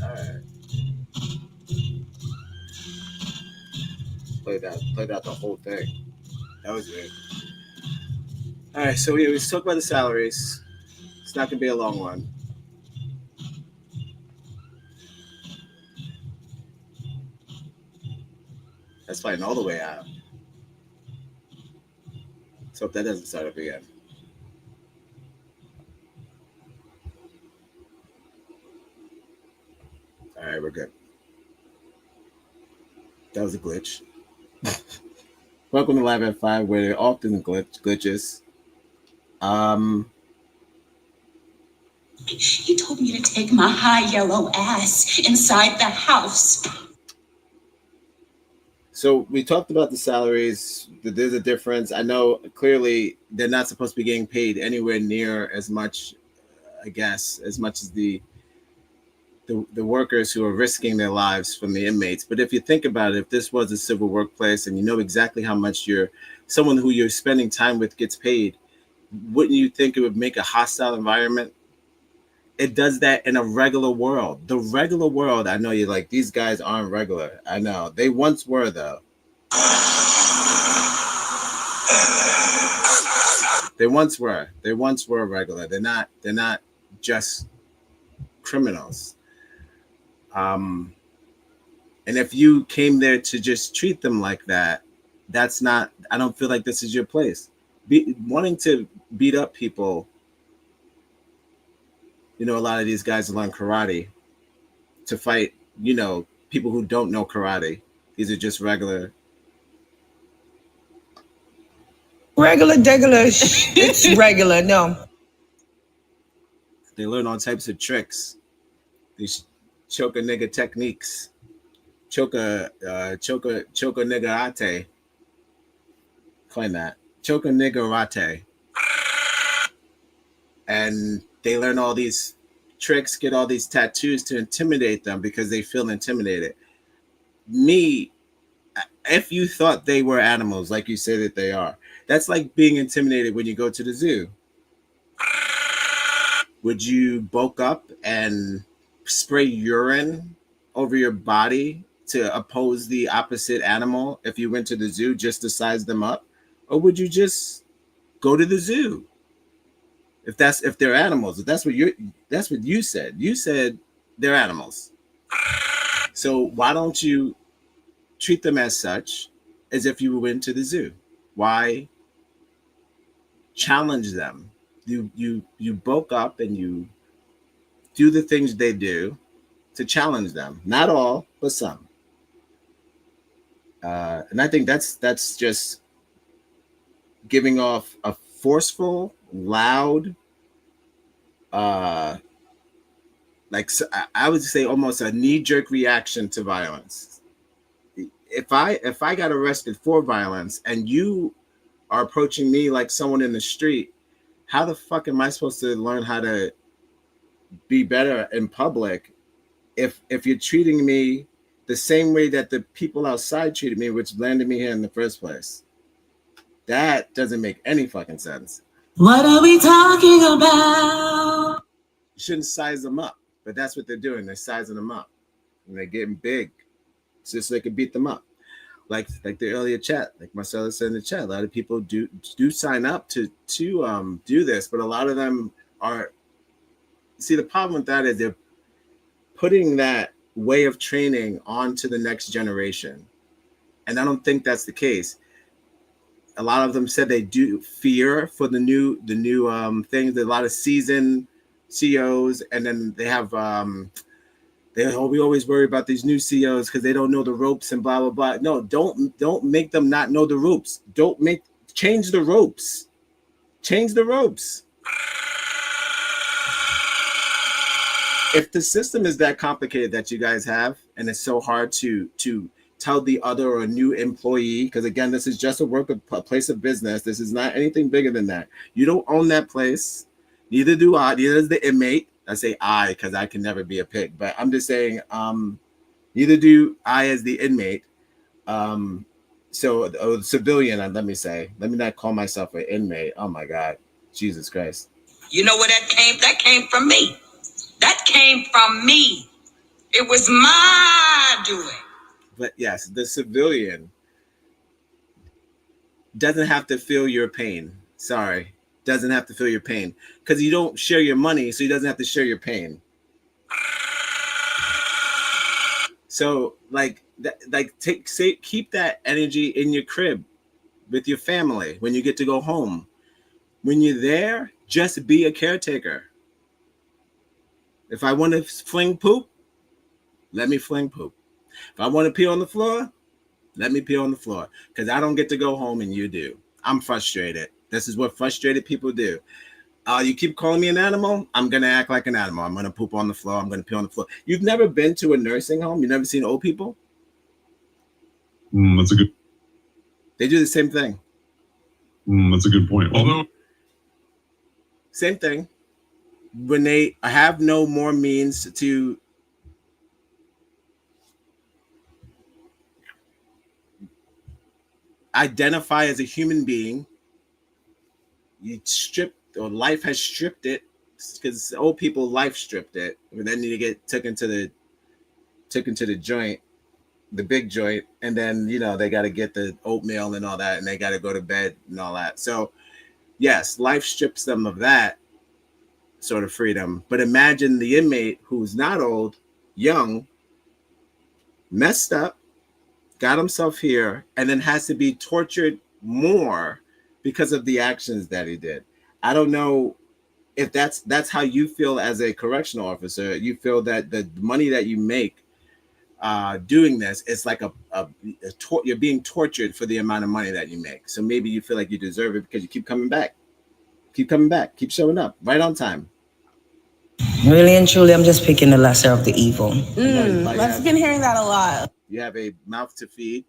All right. Played out the whole thing. That was great. All right, so we talk about the salaries. It's not gonna be a long one. That's fighting all the way out. Let's hope that doesn't start up again. All right, we're good. That was a glitch. Welcome to Live at 5, where there often glitches. He told me to take my high yellow ass inside the house. So we talked about the salaries. There's a difference. I know clearly they're not supposed to be getting paid anywhere near as much, I guess, as much as the workers who are risking their lives from the inmates. But if you think about it, if this was a civil workplace and you know exactly how much someone who you're spending time with gets paid, wouldn't you think it would make a hostile environment? It does that in a regular world. The regular world, I know you're like, these guys aren't regular. I know. They once were, though. They once were. They once were regular. They're not just criminals. And if you came there to just treat them like that, that's not, I don't feel like this is your place. Wanting to beat up people, you know, a lot of these guys learn karate to fight, you know, people who don't know karate. These are just regular. It's regular, no. They learn all types of tricks. These choke a nigga techniques. Choke a nigga ate. Coin that. Choke a nigga ate. And they learn all these tricks, get all these tattoos to intimidate them because they feel intimidated. Me, if you thought they were animals, like you say that they are, that's like being intimidated when you go to the zoo. Would you bulk up and spray urine over your body to oppose the opposite animal if you went to the zoo just to size them up? Or would you just go to the zoo? If they're animals, that's what you said. You said they're animals. So why don't you treat them as such, as if you went to the zoo? Why challenge them? You bulk up and you do the things they do to challenge them. Not all, but some. And I think that's just giving off a forceful, loud, like I would say almost a knee-jerk reaction to violence. If I got arrested for violence and you are approaching me like someone in the street, how the fuck am I supposed to learn how to be better in public if you're treating me the same way that the people outside treated me, which landed me here in the first place? That doesn't make any fucking sense. What are we talking about? You shouldn't size them up, but that's what they're doing. They're sizing them up, and they're getting big, just so they can beat them up. Like the earlier chat, like Marcella said in the chat, a lot of people do sign up to do this, but a lot of them are. See, the problem with that is they're putting that way of training onto the next generation, and I don't think that's the case. A lot of them said they do fear for the new things. There's a lot of seasoned CEOs, and then they have we always worry about these new CEOs because they don't know the ropes and blah blah blah. No, don't make them not know the ropes. Change the ropes. Change the ropes. If the system is that complicated that you guys have, and it's so hard to tell the other or new employee, because again, this is just a place of business. This is not anything bigger than that. You don't own that place. Neither do I. Neither does the inmate. I say I because I can never be a pig, but I'm just saying neither do I as the inmate. So a civilian, let me not call myself an inmate. Oh my God, Jesus Christ. You know where that came? That came from me. That came from me. It was my doing. But yes, the civilian doesn't have to feel your pain. Sorry, doesn't have to feel your pain because you don't share your money, so he doesn't have to share your pain. So keep that energy in your crib with your family when you get to go home. When you're there, just be a caretaker. If I want to fling poop, let me fling poop. If I want to pee on the floor, let me pee on the floor, because I don't get to go home and you do. I'm frustrated. This is what frustrated people do. You keep calling me an animal, I'm going to act like an animal. I'm going to poop on the floor. I'm going to pee on the floor. You've never been to a nursing home? You've never seen old people? That's a good. They do the same thing. That's a good point. Although, same thing. When they have no more means to identify as a human being, you strip, or life has stripped it, because old people life stripped it, and then you get took into the joint, the big joint, and then they got to get the oatmeal and all that, and they got to go to bed and all that. So yes, life strips them of that sort of freedom. But imagine the inmate who's not old, young, messed up, got himself here, and then has to be tortured more because of the actions that he did. I don't know if that's how you feel as a correctional officer. You feel that the money that you make doing this, it's like you're being tortured for the amount of money that you make. So maybe you feel like you deserve it because you keep coming back, keep showing up right on time. Really and truly, I'm just picking the lesser of the evil. I've been hearing that a lot. You have a mouth to feed.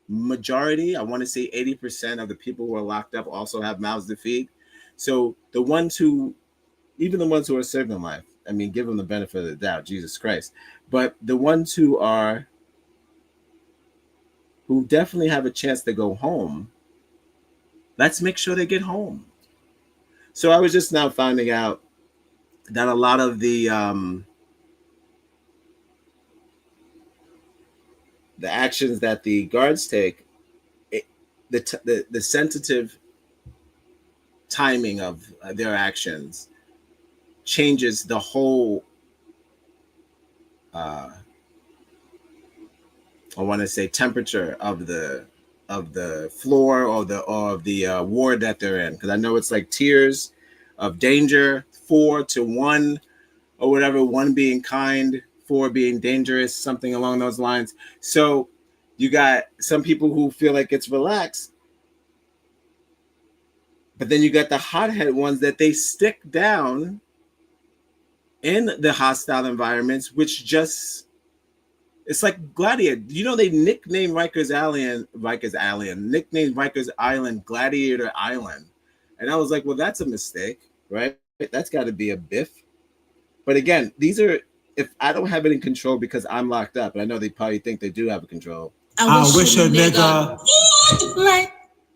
Majority, I want to say 80% of the people who are locked up also have mouths to feed. So the ones who are serving life, I mean, give them the benefit of the doubt, Jesus Christ. But the ones who definitely have a chance to go home, let's make sure they get home. So I was just now finding out that a lot of the actions that the guards take, the sensitive timing of their actions changes the whole I want to say temperature of the floor or of the ward that they're in, because I know it's like tiers of danger, 4 to 1 or whatever, 1 being kind, 4 being dangerous, something along those lines. So you got some people who feel like it's relaxed, but then you got the hothead ones that they stick down in the hostile environments, which just, it's like Gladiator. They nicknamed Rikers Island Gladiator Island. And I was like, well, that's a mistake, right? That's got to be a biff. But again, these are, if I don't have it in control because I'm locked up, and I know they probably think they do have a control. I wish a nigga like,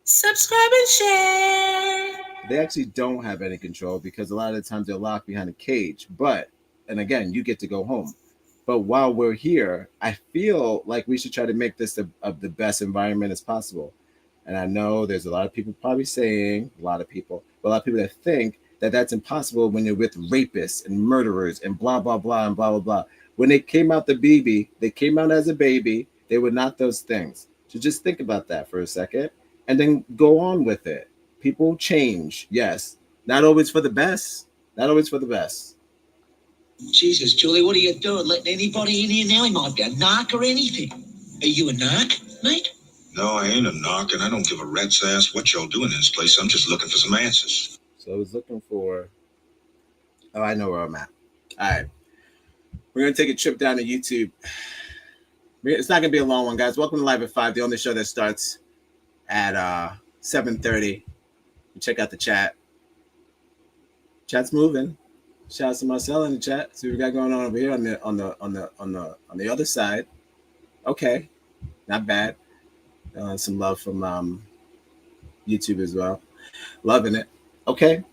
subscribe, and share. They actually don't have any control because a lot of the times they're locked behind a cage. And again, you get to go home. But while we're here, I feel like we should try to make this of the best environment as possible. And I know there's a lot of people probably saying, a lot of people that think that that's impossible when you're with rapists and murderers and blah, blah, blah, and blah, blah, blah. When they came out they came out as a baby. They were not those things. So just think about that for a second and then go on with it. People change, yes. Not always for the best. Not always for the best. Jesus, Julie, what are you doing? Letting anybody in here now? He might be a knock or anything. Are you a knock, mate? No, I ain't a knock, and I don't give a rat's ass what y'all doing in this place. I'm just looking for some answers. So I was looking for... Oh, I know where I'm at. All right. We're going to take a trip down to YouTube. It's not going to be a long one, guys. Welcome to Live at 5, the only show that starts at 7:30. Check out the chat. Chat's moving. Shout out to Marcel in the chat. See what we got going on over here on the other side. Okay, not bad. Some love from YouTube as well. Loving it. Okay,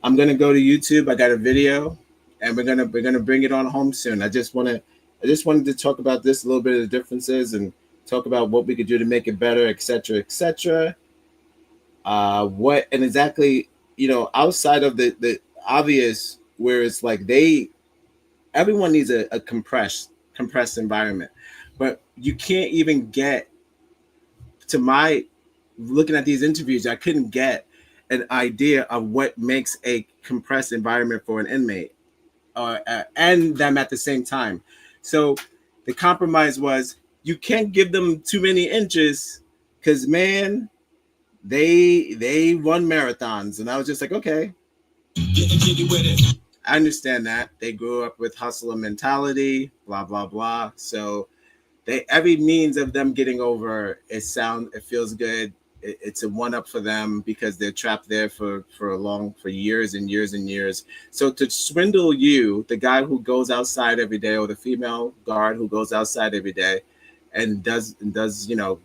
I'm gonna go to YouTube. I got a video, and we're gonna bring it on home soon. I just wanted to talk about this, a little bit of the differences, and talk about what we could do to make it better, etc., etc. What and exactly, outside of the obvious, where it's like everyone needs a compressed compressed environment. But you can't even get to my looking at these interviews. I couldn't get an idea of what makes a compressed environment for an inmate, and them at the same time. So the compromise was you can't give them too many inches because, man, they run marathons. And I was just like, okay, I understand that. They grew up with hustler mentality, blah, blah, blah. So every means of them getting over it feels good. It's a one up for them because they're trapped there for years and years and years. So to swindle you, the guy who goes outside every day, or the female guard who goes outside every day and does,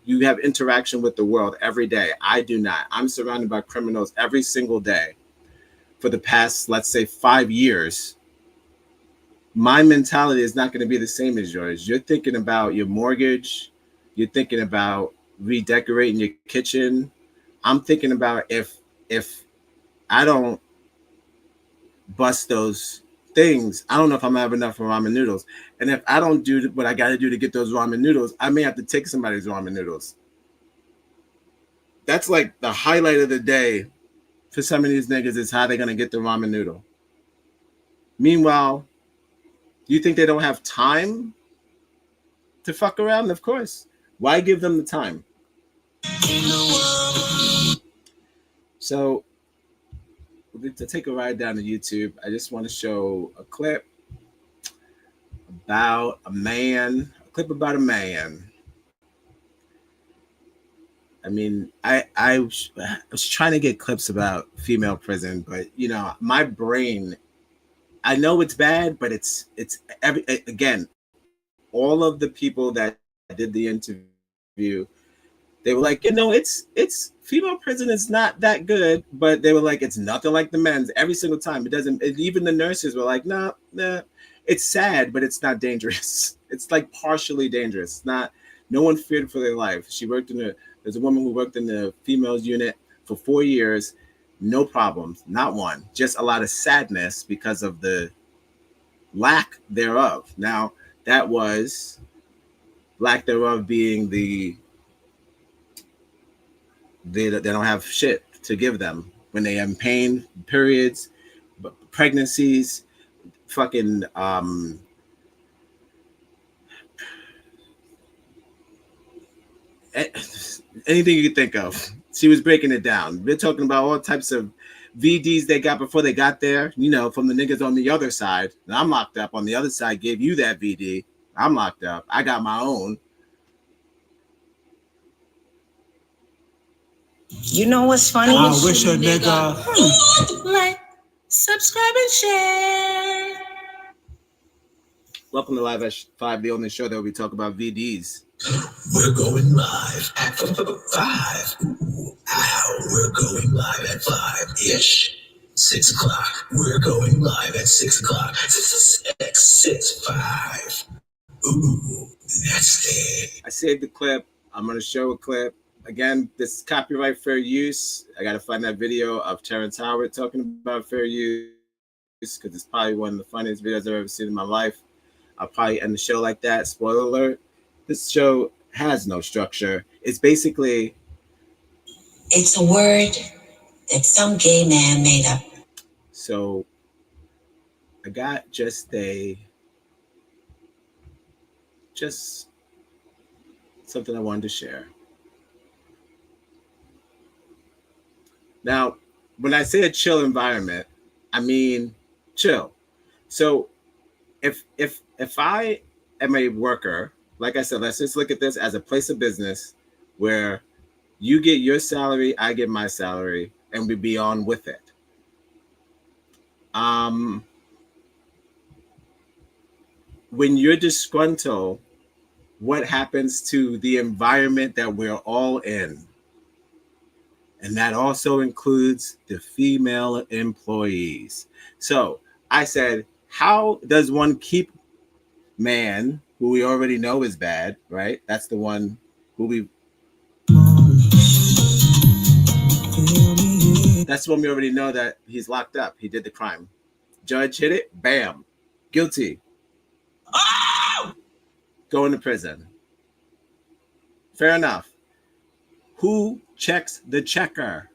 you have interaction with the world every day. I do not. I'm surrounded by criminals every single day for the past, let's say, 5 years. My mentality is not going to be the same as yours. You're thinking about your mortgage. You're thinking about redecorating your kitchen. I'm thinking about if I don't bust those things, I don't know if I'm gonna have enough for ramen noodles. And if I don't do what I got to do to get those ramen noodles, I may have to take somebody's ramen noodles. That's like the highlight of the day for some of these niggas is how they're going to get the ramen noodle. Meanwhile, you think they don't have time to fuck around? Of course. Why give them the time? So to take a ride down to YouTube, I just want to show a clip about a man. I mean, I was trying to get clips about female prison, but my brain, I know it's bad, but it's again, all of the people that did the interview, they were like, it's female prison is not that good, but they were like, it's nothing like the men's every single time. It doesn't. Even the nurses were like, nah, it's sad, but it's not dangerous. It's like partially dangerous. It's not. No one feared for their life. There's a woman who worked in the females unit for 4 years, no problems, not one, just a lot of sadness because of the lack thereof. Now, that was lack thereof being they don't have shit to give them when they have pain, periods, pregnancies, fucking anything you could think of. She was breaking it down. We're talking about all types of VDs they got before they got there, from the niggas on the other side. And I'm locked up. On the other side gave you that VD. I'm locked up. I got my own. You know what's funny? I wish a nigga. Like, subscribe, and share. Welcome to Live at 5, the only show that we talk about VDs. We're going live at 5. Ooh, ow, we're going live at 5-ish. 6 o'clock. We're going live at 6 o'clock. 6, 5. Ooh, that's it. I saved the clip. I'm going to show a clip. Again, this is copyright fair use. I got to find that video of Terrence Howard talking about fair use because it's probably one of the funniest videos I've ever seen in my life. I'll probably end the show like that. Spoiler alert. This show has no structure. It's basically... It's a word that some gay man made up. So I got just something I wanted to share. Now, when I say a chill environment, I mean chill. So if I am a worker, like I said, let's just look at this as a place of business where you get your salary, I get my salary, and we be on with it. When you're disgruntled, what happens to the environment that we're all in? And that also includes the female employees. So I said, how does one keep man, who we already know is bad, right? That's the one who that's when we already know that he's locked up. He did the crime. Judge hit it, bam, guilty. Oh! going to prison. Fair enough. Who checks the checker?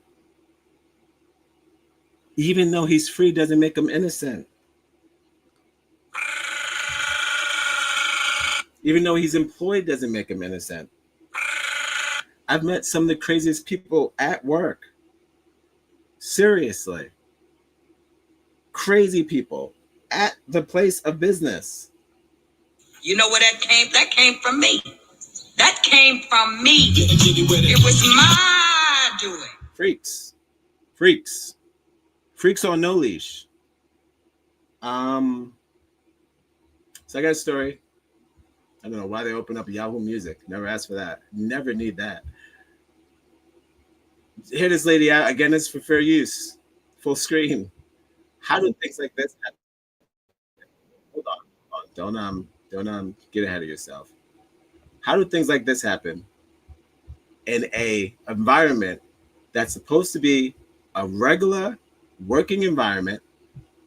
Even though he's free doesn't make him innocent. Even though he's employed doesn't make him innocent. I've met some of the craziest people at work. Seriously. Crazy people at the place of business. You know where that came? That came from me. That came from me. It was my doing. Freaks. Freaks. Freaks on no leash. So I got a story. I don't know why they open up Yahoo Music. Never asked for that. Never need that. Hear this lady out. Again, it's for fair use. Full screen. How do things like this happen? Hold on. Don't get ahead of yourself. How do things like this happen in a environment that's supposed to be a regular working environment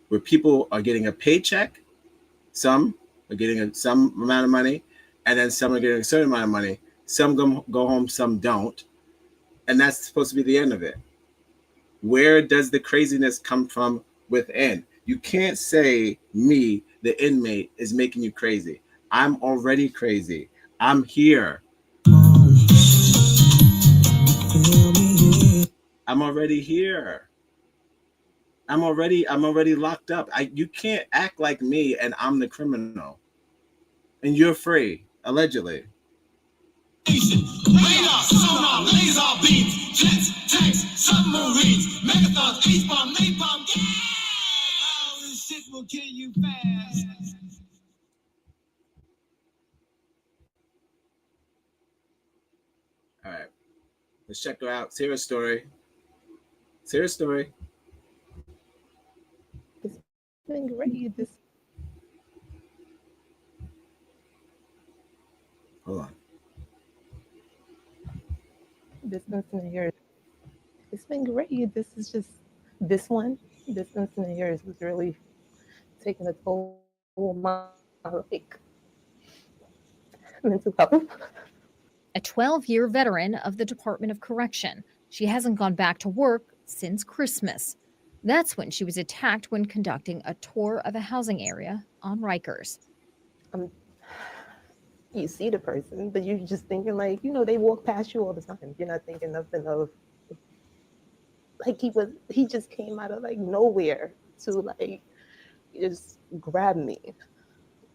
where people are getting a paycheck? Some are getting some amount of money, and then some are getting a certain amount of money. Some go home, some don't. And that's supposed to be the end of it. Where does the craziness come from within? You can't say me, the inmate, is making you crazy. I'm already crazy. I'm here. I'm already here. I'm already locked up. You can't act like me and I'm the criminal. And you're free, allegedly. Radar, sonar, laser beams, jets, tanks, submarines, megathons, H-bomb, napalm, this shit will kill you fast. All right, let's check her out. Sarah's story. Sarah's story. It's been great. Hold on. Distance in the years. It's been great. This is just Distance in the years was really taking a toll on my mental health. A 12-year veteran of the Department of Correction. She hasn't gone back to work since Christmas. That's when she was attacked when conducting a tour of a housing area on Rikers. You see the person, but you're just thinking like, they walk past you all the time. You're not thinking nothing of like he just came out of like nowhere to like just grab me.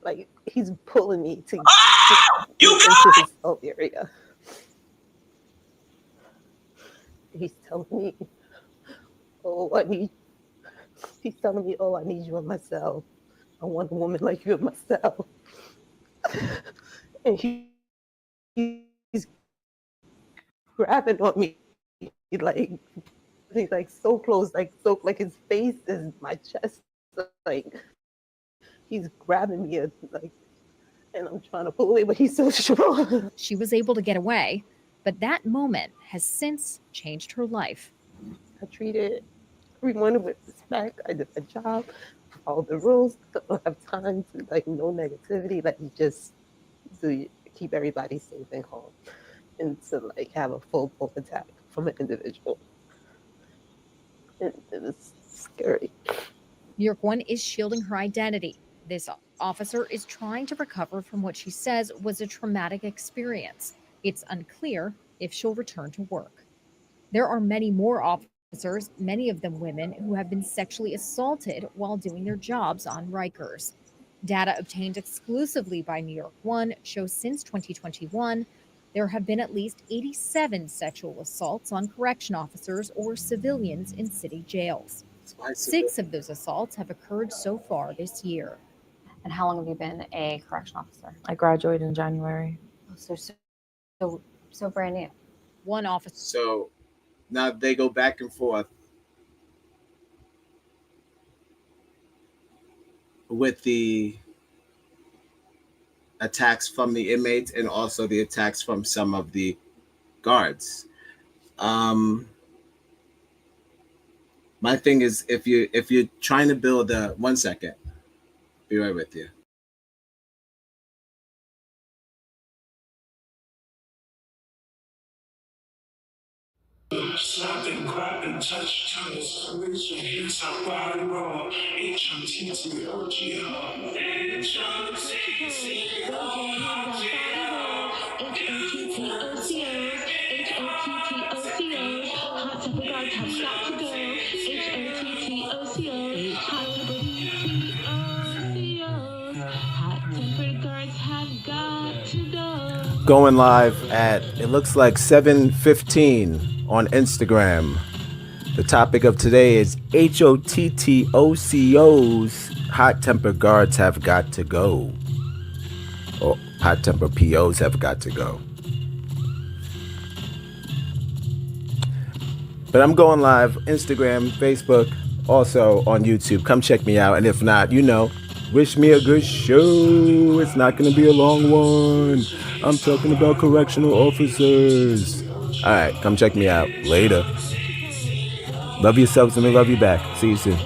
Like he's pulling me to get into his cell area. He's telling me, he's telling me, I need you in my cell. I want a woman like you in my cell. And he's grabbing on me, he's like so close, like his face is my chest, like he's grabbing me, like, and I'm trying to pull away, but he's so strong. She was able to get away, but that moment has since changed her life. I treated everyone with respect. I did my job, followed the rules. Don't have time to like no negativity, like just to keep everybody safe and calm, and to like have a full attack from an individual. It was scary. New York One is shielding her identity. This officer is trying to recover from what she says was a traumatic experience. It's unclear if she'll return to work. There are many more officers, many of them women, who have been sexually assaulted while doing their jobs on Rikers. Data obtained exclusively by New York One shows since 2021, there have been at least 87 sexual assaults on correction officers or civilians in city jails. 6 of those assaults have occurred so far this year. And how long have you been a correction officer? I graduated in January. So brand new. One officer. So now they go back and forth with the attacks from the inmates and also the attacks from some of the guards. My thing is, if you're trying to build a 1 second, be right with you. Slap and grab and touch tongues. Reach your hips out, body roll. H-O-T-T-O-G-O. Hot temper guards have got to go. H-O-T-T-O-C-O. Hot temper guards have got to go. Going live at, it looks like 7:15 on Instagram. The topic of today is HOTTOCO's hot temper guards have got to go. Or hot temper POs have got to go. But I'm going live Instagram, Facebook, also on YouTube. Come check me out. And if not, wish me a good show. It's not going to be a long one. I'm talking about correctional officers. All right, come check me out. Later. Love yourselves and we love you back. See you soon.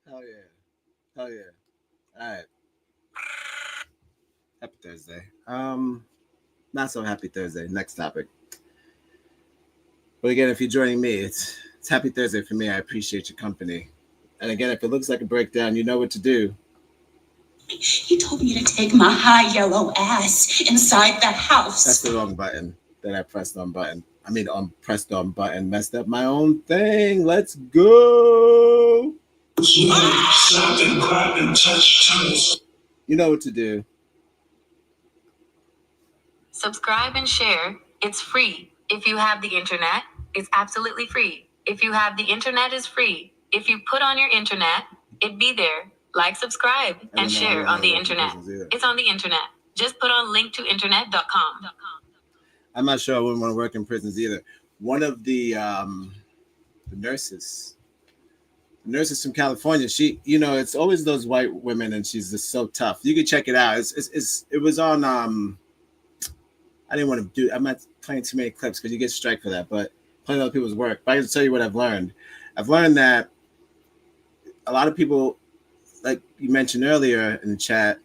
Hell yeah. Hell yeah. All right. Happy Thursday. Not so happy Thursday. Next topic. But again, if you're joining me, it's Happy Thursday for me. I appreciate your company. And again, if it looks like a breakdown, you know what to do. He told me to take my high yellow ass inside the house. That's the wrong button that I pressed on button. Pressed on button, messed up my own thing. Let's go. You know what to do. Subscribe and share. It's free. If you have the internet, it's absolutely free. If you have the internet, it's free. If you put on your internet, it'd be there. Like, subscribe, and share on the internet. It's on the internet. Just put on link-to-internet.com. I'm not sure I wouldn't want to work in prisons either. One of the nurses from California, she, it's always those white women, and she's just so tough. You can check it out. It was on. I didn't want to do. I'm not playing too many clips because you get strike for that. But playing other people's work. But I can tell you what I've learned. I've learned that a lot of people, like you mentioned earlier in the chat,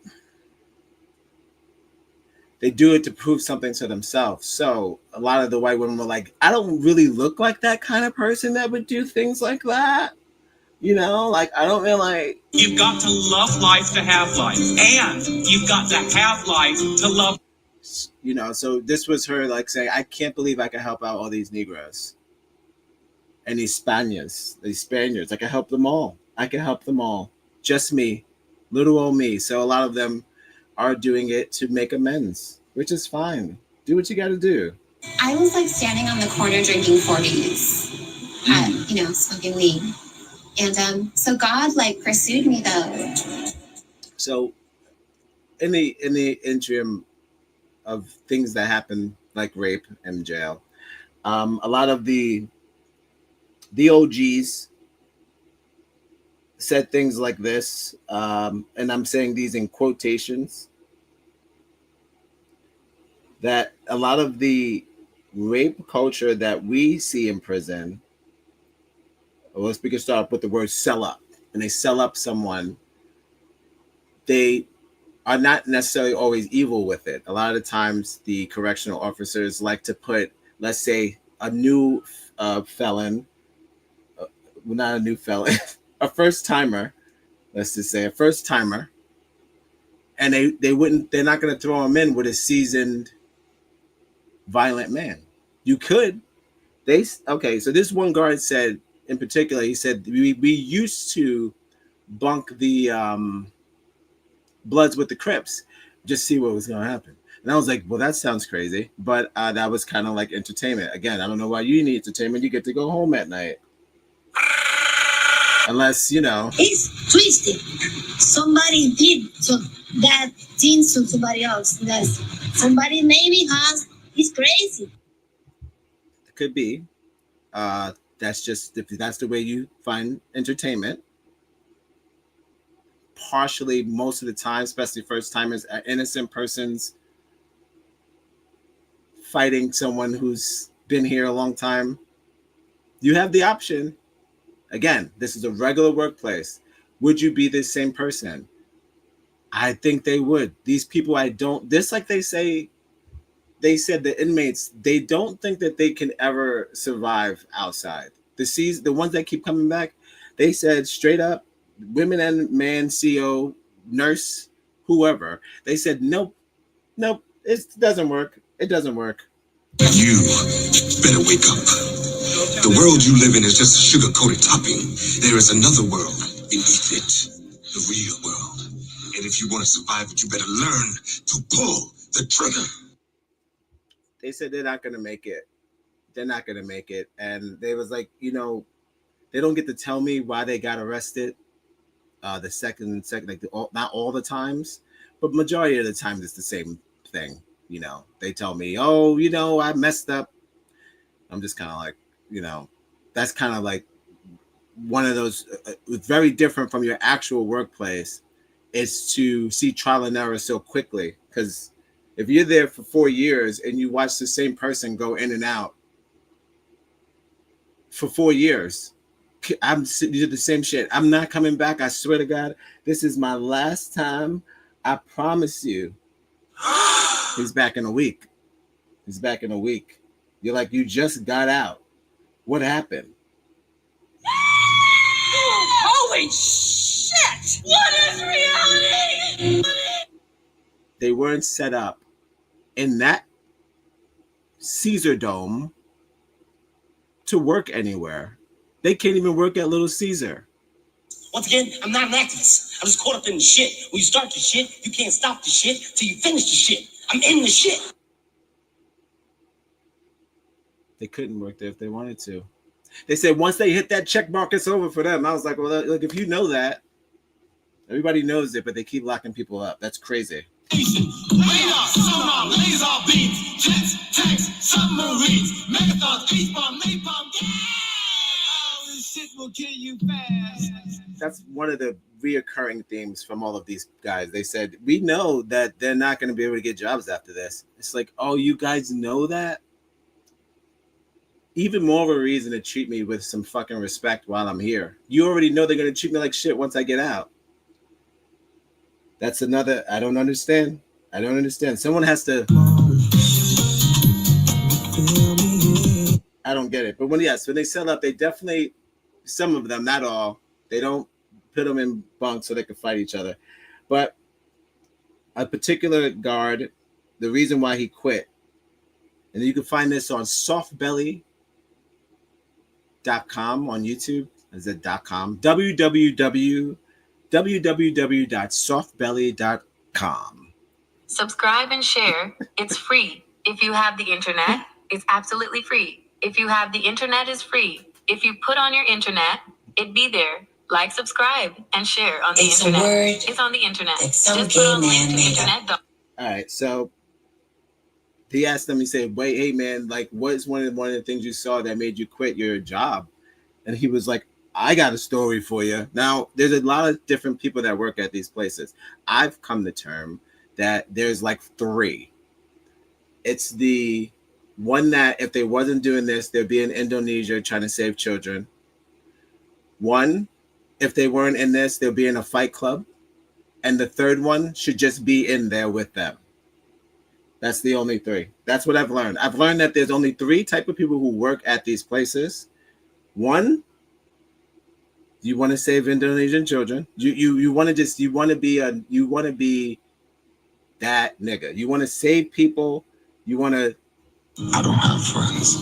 they do it to prove something to themselves. So a lot of the white women were like, I don't really look like that kind of person that would do things like that. Like I don't really like. You've got to love life to have life, and you've got to have life to love. So this was her like saying, I can't believe I can help out all these Negroes and these Spaniards. I can help them all. Just me, little old me. So a lot of them are doing it to make amends, which is fine. Do what you got to do. I was like standing on the corner drinking 40s, smoking weed. And so God like pursued me though. So in the interim of things that happen like rape and jail, a lot of the OGs said things like this, and I'm saying these in quotations, that a lot of the rape culture that we see in prison, we can start with the word sell up. And they sell up someone, they are not necessarily always evil with it. A lot of the times the correctional officers like to put, let's say, a new felon, not a new felon, a first timer, let's just say a first timer, and they're not going to throw him in with a seasoned violent man. You could. So this one guard said, in particular, he said, we used to bunk the Bloods with the Crips, just see what was going to happen. And I was like, well, that sounds crazy. But that was kind of like entertainment. Again, I don't know why you need entertainment. You get to go home at night. Unless, It's twisted. Somebody did that thing to somebody else. That somebody maybe has. It's crazy. It could be. That's the way you find entertainment. Partially, most of the time, especially first timers, are innocent persons fighting someone who's been here a long time. You have the option. Again, this is a regular workplace. Would you be the same person? I think they would. These people, just like they said the inmates, they don't think that they can ever survive outside. The ones that keep coming back, they said straight up, women and man, CO, nurse, whoever, they said, nope, it doesn't work. It doesn't work. You better wake up. The world you live in is just a sugar-coated topping. There is another world beneath it, the real world. And if you want to survive it, you better learn to pull the trigger. They said they're not going to make it. And they was like, they don't get to tell me why they got arrested. The second, not all the times, but majority of the times it's the same thing. They tell me, oh, I messed up. I'm just kind of like, that's kind of like one of those, it's very different from your actual workplace, is to see trial and error so quickly, because If you're there for 4 years and you watch the same person go in and out for 4 years, you did the same shit. I'm not coming back. I swear to God, this is my last time. I promise you. He's back in a week. He's back in a week. You're like, you just got out. What happened? Holy shit! What is reality? They weren't set up in that Caesar Dome to work anywhere. They can't even work at Little Caesar. Once again, I'm not an activist. I'm just caught up in the shit. When you start the shit, you can't stop the shit till you finish the shit. I'm in the shit. They couldn't work there if they wanted to. They said once they hit that check mark, it's over for them. I was like, well, look, if you know that, everybody knows it, but they keep locking people up. That's crazy. Radar, sonar, laser beams, jets, tanks, submarines, megathons, H-bomb, napalm, this shit will kill you fast. That's one of the reoccurring themes from all of these guys. They said, we know that they're not going to be able to get jobs after this. It's like, oh, you guys know that? Even more of a reason to treat me with some fucking respect while I'm here. You already know they're going to treat me like shit once I get out. That's another, I don't understand. I don't understand. Someone has to, I don't get it. But when they set up, they definitely, some of them, not all, they don't put them in bunks so they can fight each other. But a particular guard, the reason why he quit, and you can find this on softbelly.com on YouTube. Is it .com? www.softbelly.com. Subscribe and share. It's free. If you have the internet, it's absolutely free. If you have the internet, it's free. If you put on your internet, it'd be there. Like, subscribe, and share on the internet. It's a word it's on the internet. that some Just gay put on man link to made up. internet. All right, so he asked them, he said, wait, hey man, like what's one of the things you saw that made you quit your job? And he was like, I got a story for you. Now, there's a lot of different people that work at these places. I've come to term that there's like 3. It's the one that if they wasn't doing this, they'd be in Indonesia trying to save children. One, if they weren't in this, they'll be in a fight club. And the third one should just be in there with them. That's the only 3. That's what I've learned. I've learned that there's only 3 type of people who work at these places. One, you want to save Indonesian children. You want to be that nigga. You want to save people. You want to. I don't have friends.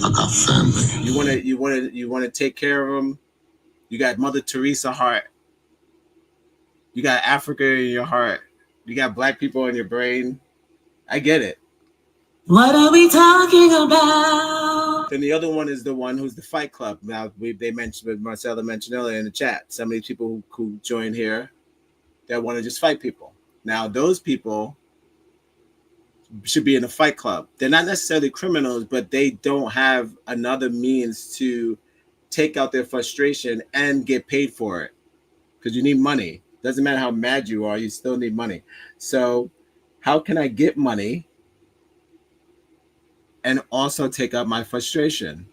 I got family. You want to take care of them. You got Mother Teresa heart. You got Africa in your heart. You got black people in your brain. I get it. What are we talking about? Then the other one is the one who's the Fight Club. Now they mentioned, Marcella mentioned earlier in the chat, some of these people who join here that want to just fight people. Now those people should be in a fight club. They're not necessarily criminals, but they don't have another means to take out their frustration and get paid for it, because you need money. Doesn't matter how mad you are, you still need money. So how can I get money and also take out my frustration?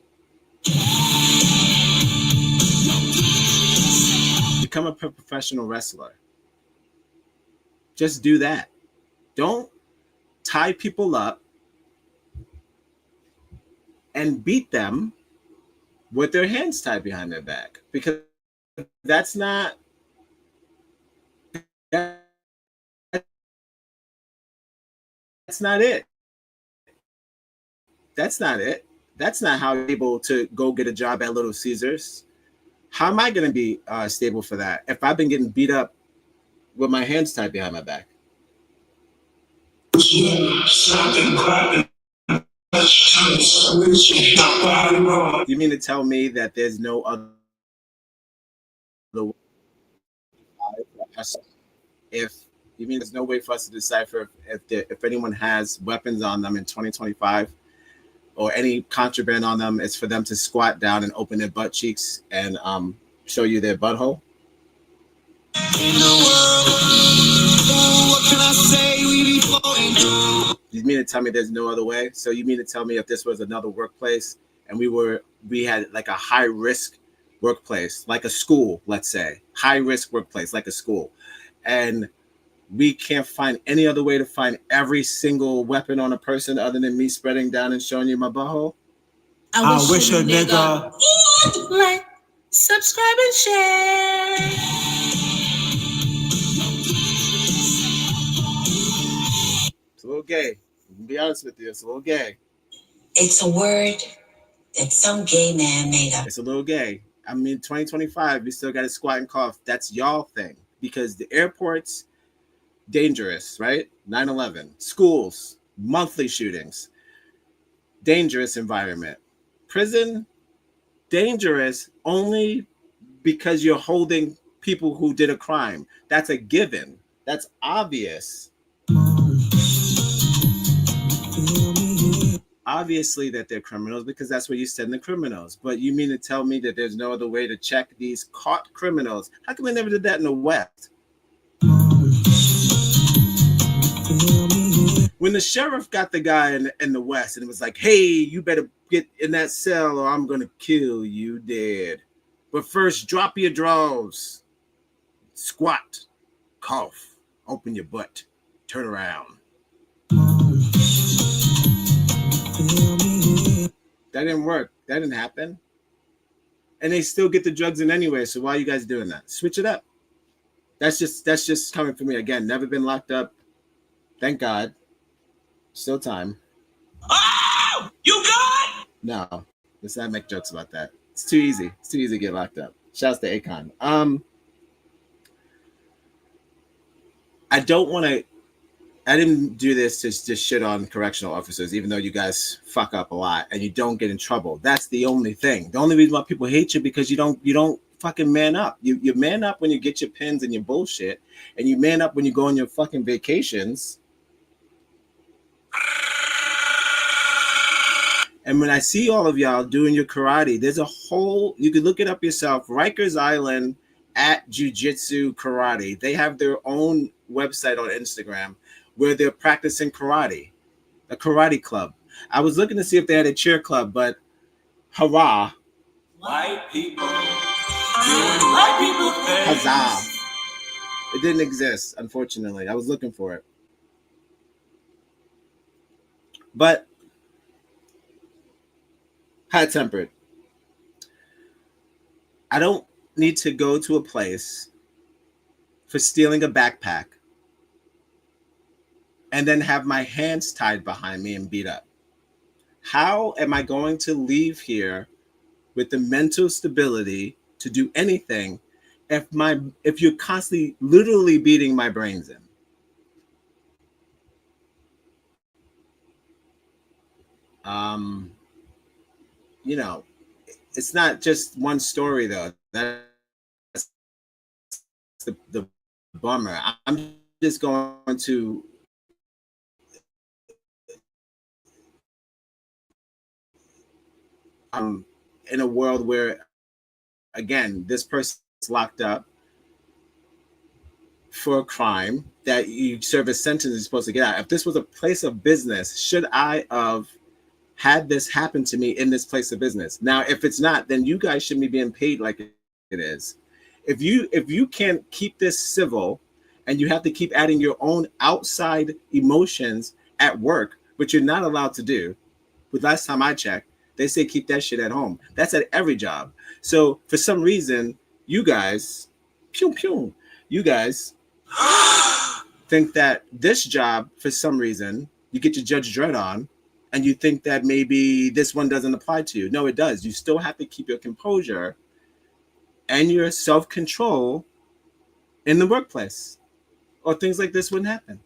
Become a professional wrestler. Just do that. Don't tie people up and beat them with their hands tied behind their back, because that's not it. That's not it. That's not how you're able to go get a job at Little Caesars. How am I going to be stable for that if I've been getting beat up with my hands tied behind my back? You mean to tell me that there's no other way? If you mean there's no way for us to decipher if anyone has weapons on them in 2025 or any contraband on them, it's for them to squat down and open their butt cheeks and show you their butthole? In the world, what can can I say? We be floating through. You mean to tell me there's no other way? So you mean to tell me if this was another workplace and we had like a high risk workplace, like a school, let's say, high risk workplace, like a school, and we can't find any other way to find every single weapon on a person other than me spreading down and showing you my butthole? I wish a nigga. Like, subscribe, and share. It's a little gay. To be honest with you, it's a little gay. It's a word that some gay man made up. It's a little gay. I mean, 2025, we still got to squat and cough. That's y'all thing. Because the airports, dangerous, right? 9/11. Schools, monthly shootings. Dangerous environment. Prison, dangerous only because you're holding people who did a crime. That's a given. That's obvious. Obviously that they're criminals because that's where you send the criminals. But you mean to tell me that there's no other way to check these caught criminals? How come they never did that in the West? When the sheriff got the guy in the West and it was like, hey, you better get in that cell or I'm going to kill you dead. But first, drop your drawers. Squat. Cough. Open your butt. Turn around. That didn't work. That didn't happen. And they still get the drugs in anyway. So why are you guys doing that? Switch it up. That's just coming from me. Again, never been locked up. Thank God. Still time. Oh, you good? No. Let's not make jokes about that. It's too easy. It's too easy to get locked up. Shouts to Akon. I don't want to. I didn't do this to just shit on correctional officers, even though you guys fuck up a lot and you don't get in trouble. That's the only thing. The only reason why people hate you because you don't fucking man up. You man up when you get your pins and your bullshit, and you man up when you go on your fucking vacations. And when I see all of y'all doing your karate, there's a whole, you can look it up yourself, Rikers Island at Jiu-Jitsu Karate. They have their own website on Instagram where they're practicing karate, a karate club. I was looking to see if they had a cheer club, but hurrah. White people doing white people things. Huzzah. It didn't exist, unfortunately. I was looking for it. But high-tempered. I don't need to go to a place for stealing a backpack and then have my hands tied behind me and beat up. How am I going to leave here with the mental stability to do anything if you're constantly literally beating my brains in? You know, it's not just one story though. That's the bummer. I'm just going to in a world where, again, this person's locked up for a crime that you serve a sentence you're supposed to get out. If this was a place of business, should I have had this happen to me in this place of business? Now, if it's not, then you guys shouldn't be being paid like it is. If you can't keep this civil and you have to keep adding your own outside emotions at work, which you're not allowed to do, but last time I checked, they say keep that shit at home. That's at every job. So for some reason, you guys, you guys think that this job, for some reason, you get your Judge Dredd on, and you think that maybe this one doesn't apply to you. No, it does. You still have to keep your composure and your self-control in the workplace, or things like this wouldn't happen.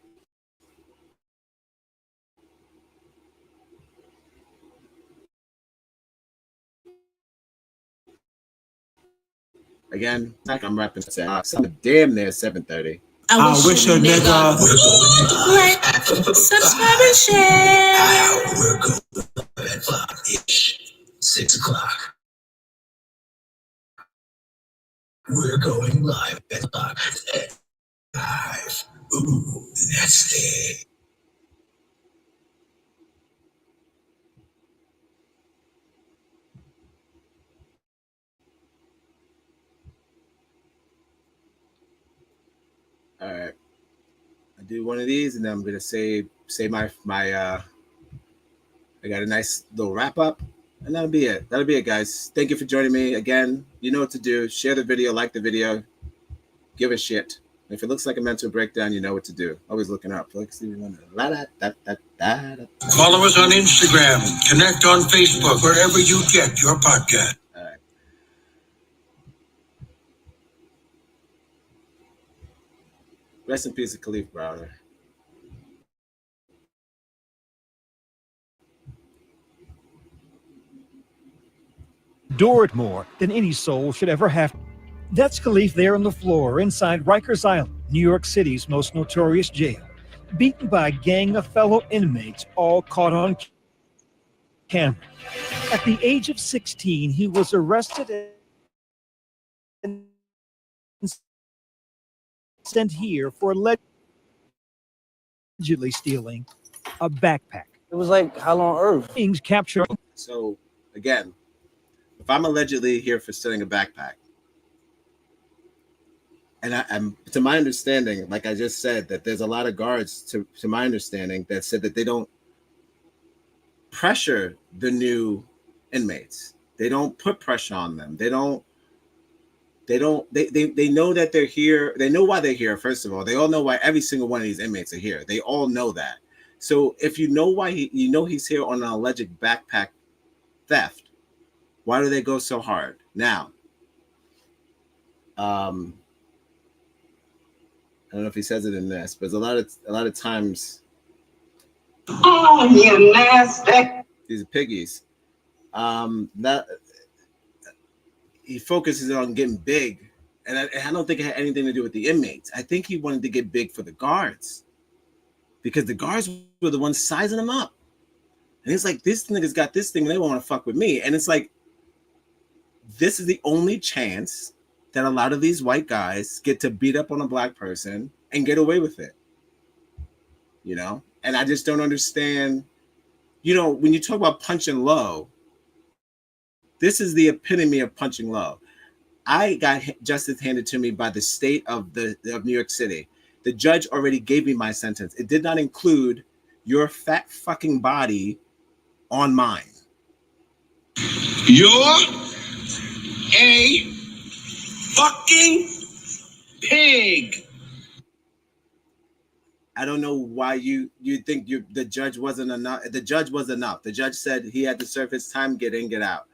Again, I'm rapping. Damn near 7:30. I wish a nigga Like, subscribe, and share. We're going at 5-ish. 6 o'clock. We're going live at 5. Ooh, that's it. All right. I do one of these, and then I'm gonna say my I got a nice little wrap up, and that'll be it. That'll be it, guys. Thank you for joining me again. You know what to do. Share the video, like the video, give a shit. If it looks like a mental breakdown, you know what to do. Always looking up. Follow us on Instagram. Connect on Facebook. Wherever you get your podcast. All right. Rest in peace to Khalif Browder. Adore it more than any soul should ever have. That's Khalif there on the floor inside Rikers Island, New York City's most notorious jail, beaten by a gang of fellow inmates, all caught on camera. At the age of 16, he was arrested and sent here for allegedly stealing a backpack. It was like hell on earth. Things captured. So again, if I'm allegedly here for stealing a backpack, and I'm to my understanding, like I just said, that there's a lot of guards to my understanding that said that they don't pressure the new inmates. They don't put pressure on them. They know that they're here. They know why they're here. First of all, they all know why every single one of these inmates are here. They all know that. So if you know why he's here on an alleged backpack theft, why do they go so hard? Now, I don't know if he says it in this, but there's a lot of times. Oh, you nasty. These are piggies. That he focuses on getting big, and I don't think it had anything to do with the inmates. I think he wanted to get big for the guards, because the guards were the ones sizing him up. And it's like, this nigga's got this thing, and they want to fuck with me. And it's like, this is the only chance that a lot of these white guys get to beat up on a black person and get away with it. You know? And I just don't understand. You know, when you talk about punching low, this is the epitome of punching low. I got justice handed to me by the state of New York City. The judge already gave me my sentence. It did not include your fat fucking body on mine. You're a fucking pig. I don't know why you think the judge wasn't enough. The judge was enough. The judge said he had to serve his time, get in, get out.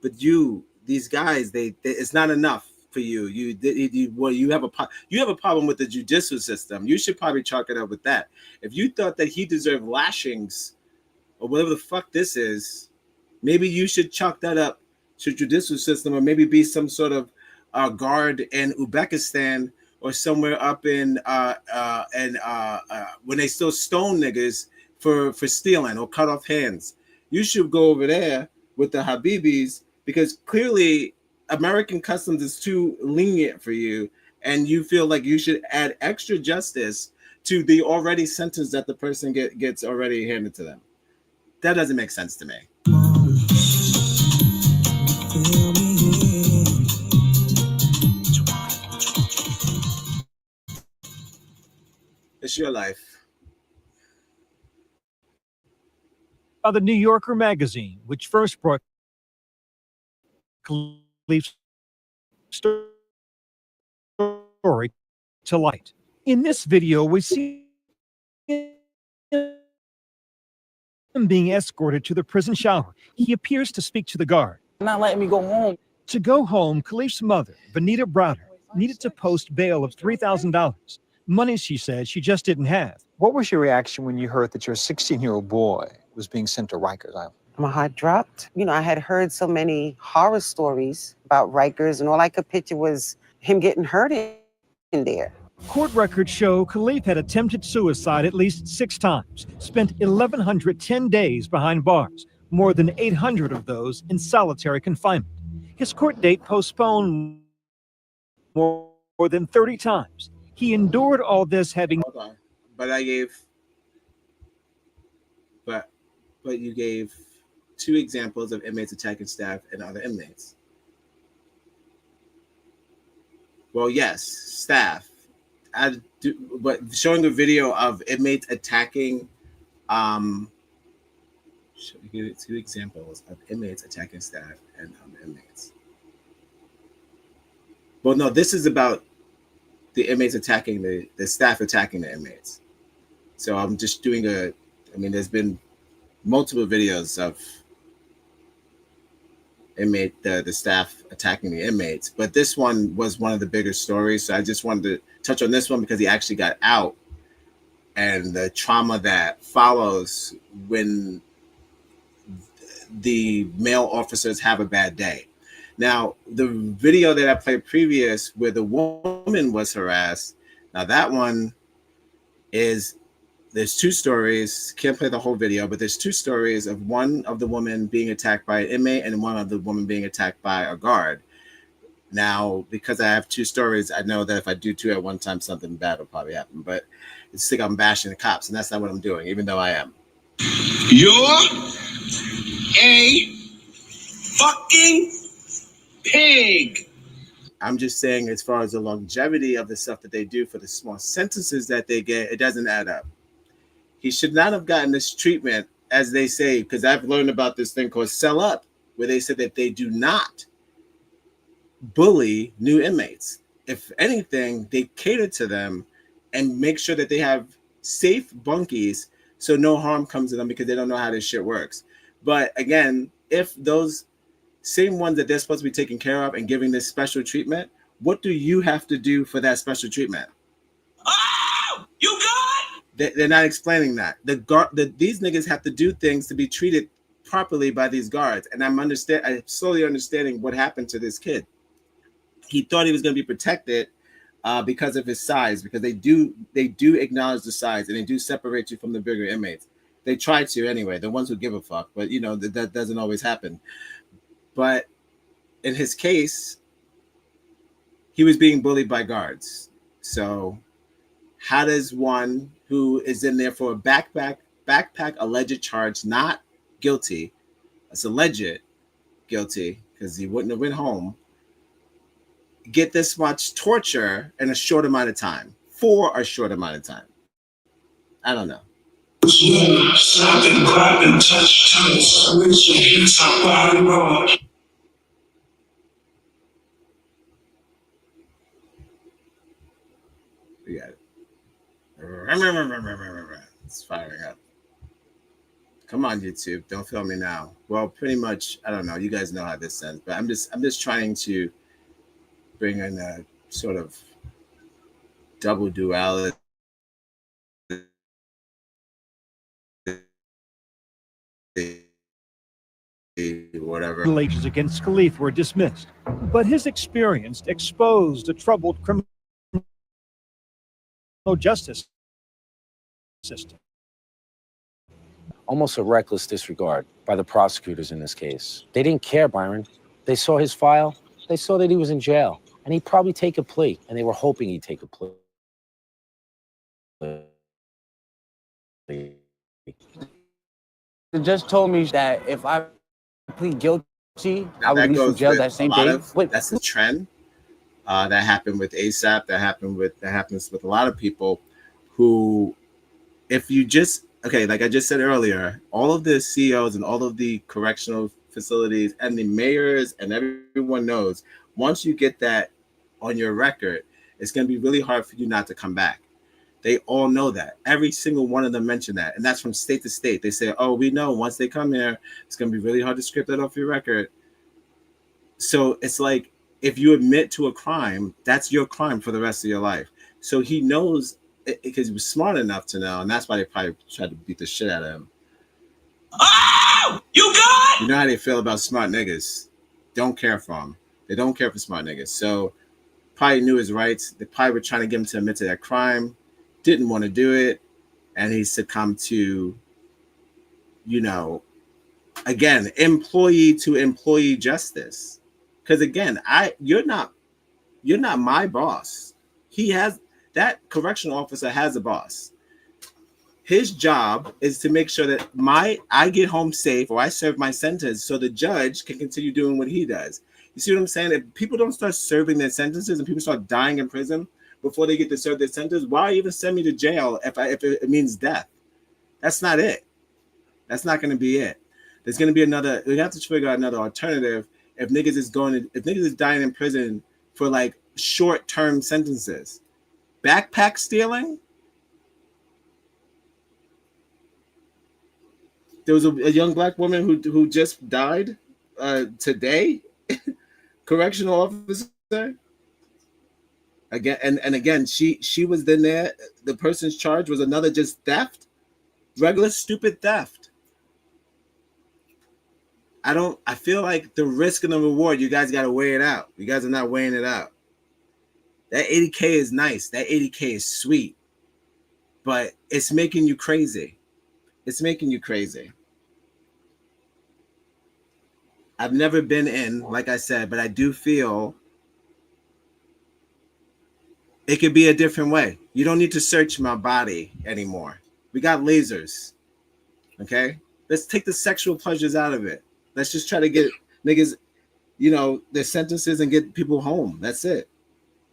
But these guys, they it's not enough for you. You have a problem with the judicial system. You should probably chalk it up with that. If you thought that he deserved lashings or whatever the fuck this is, maybe you should chalk that up to judicial system, or maybe be some sort of guard in Uzbekistan or somewhere up in when they still stone niggas for stealing or cut off hands. You should go over there with the Habibis, because clearly American customs is too lenient for you, and you feel like you should add extra justice to the already sentence that the person gets already handed to them. That doesn't make sense to me. It's your life. The New Yorker magazine, which first brought Khalif's story to light. In this video, we see him being escorted to the prison shower. He appears to speak to the guard. Not letting me go home. To go home, Khalif's mother, Vanita Browder, needed to post bail of $3,000. Money, she said, she just didn't have. What was your reaction when you heard that your 16-year-old boy was being sent to Rikers Island? My heart dropped. You know, I had heard so many horror stories about Rikers, and all I could picture was him getting hurt in there. Court records show Khalif had attempted suicide at least 6 times, spent 1,110 days behind bars, more than 800 of those in solitary confinement. His court date postponed more than 30 times. He endured all this having. Hold on. But I gave, but you gave 2 examples of inmates attacking staff and other inmates. Well, yes, staff. I do, but showing a video of inmates attacking, give it 2 examples of inmates attacking staff and other inmates. Well, no, this is about the inmates attacking the staff attacking the inmates. So I'm just doing there's been multiple videos of the staff attacking the inmates, but this one was one of the bigger stories. So I just wanted to touch on this one because he actually got out and the trauma that follows when the male officers have a bad day. Now, the video that I played previous where the woman was harassed, now that one is, there's 2 stories. Can't play the whole video, but there's 2 stories of one of the woman being attacked by an inmate and one of the woman being attacked by a guard. Now, because I have 2 stories, I know that if I do 2 at one time, something bad will probably happen. But it's like I'm bashing the cops, and that's not what I'm doing, even though I am. You're a fucking pig. I'm just saying, as far as the longevity of the stuff that they do for the small sentences that they get, it doesn't add up. He should not have gotten this treatment, as they say, because I've learned about this thing called Cell Up, where they said that they do not bully new inmates. If anything, they cater to them and make sure that they have safe bunkies so no harm comes to them because they don't know how this shit works. But again, if those same ones that they're supposed to be taking care of and giving this special treatment, what do you have to do for that special treatment? Oh, you good? They're not explaining that. These niggas have to do things to be treated properly by these guards. And I'm slowly understanding what happened to this kid. He thought he was going to be protected because of his size, because they do acknowledge the size and they do separate you from the bigger inmates. They try to anyway, the ones who give a fuck, but that doesn't always happen. But in his case, he was being bullied by guards. So how does one who is in there for a backpack alleged charge, not guilty, it's alleged guilty because he wouldn't have went home, get this much torture in a short amount of time, for a short amount of time? I don't know. Slap and grab and touch tongues, switch your hips up, body roll. We got it. It's firing up. Come on, YouTube, don't film me now. Well, pretty much, I don't know. You guys know how this ends, but I'm just trying to bring in a sort of double duality. Whatever. Regulations against Khalif were dismissed, but his experience exposed a troubled criminal justice system. Almost a reckless disregard by the prosecutors in this case. They didn't care, Byron. They saw his file. They saw that he was in jail, and he'd probably take a plea, and they were hoping he'd take a plea. The judge told me that if I plead guilty, I would leave from jail that same day. That's the trend. That happened with ASAP. That happens with a lot of people who, if you just, okay, like I just said earlier, all of the CEOs and all of the correctional facilities and the mayors and everyone knows, once you get that on your record, it's going to be really hard for you not to come back. They all know that. Every single one of them mentioned that. And that's from state to state. They say, oh, we know once they come here, it's going to be really hard to scrape that off your record. So it's like, if you admit to a crime, that's your crime for the rest of your life. So he knows, because he was smart enough to know, and that's why they probably tried to beat the shit out of him. Oh, you good? You know how they feel about smart niggas. Don't care for them. They don't care for smart niggas. So probably knew his rights. They probably were trying to get him to admit to that crime. Didn't want to do it. And he succumbed to, again, employee to employee justice. Because again, you're not my boss. that correctional officer has a boss. His job is to make sure that I get home safe or I serve my sentence so the judge can continue doing what he does. You see what I'm saying? If people don't start serving their sentences and people start dying in prison before they get to serve their sentence, why even send me to jail if it means death? That's not it. That's not going to be it. There's going to be another. We have to figure out another alternative if niggas is dying in prison for like short-term sentences. Backpack stealing. There was a young black woman who just died today. Correctional officer. Again, and again, she was then there. The person's charge was another just theft, regular stupid theft. I feel like the risk and the reward, you guys got to weigh it out. You guys are not weighing it out. That 80K is nice. That 80K is sweet, but it's making you crazy. It's making you crazy. I've never been in, like I said, but I do feel it could be a different way. You don't need to search my body anymore. We got lasers. Okay? Let's take the sexual pleasures out of it. Let's just try to get niggas, their sentences and get people home. That's it.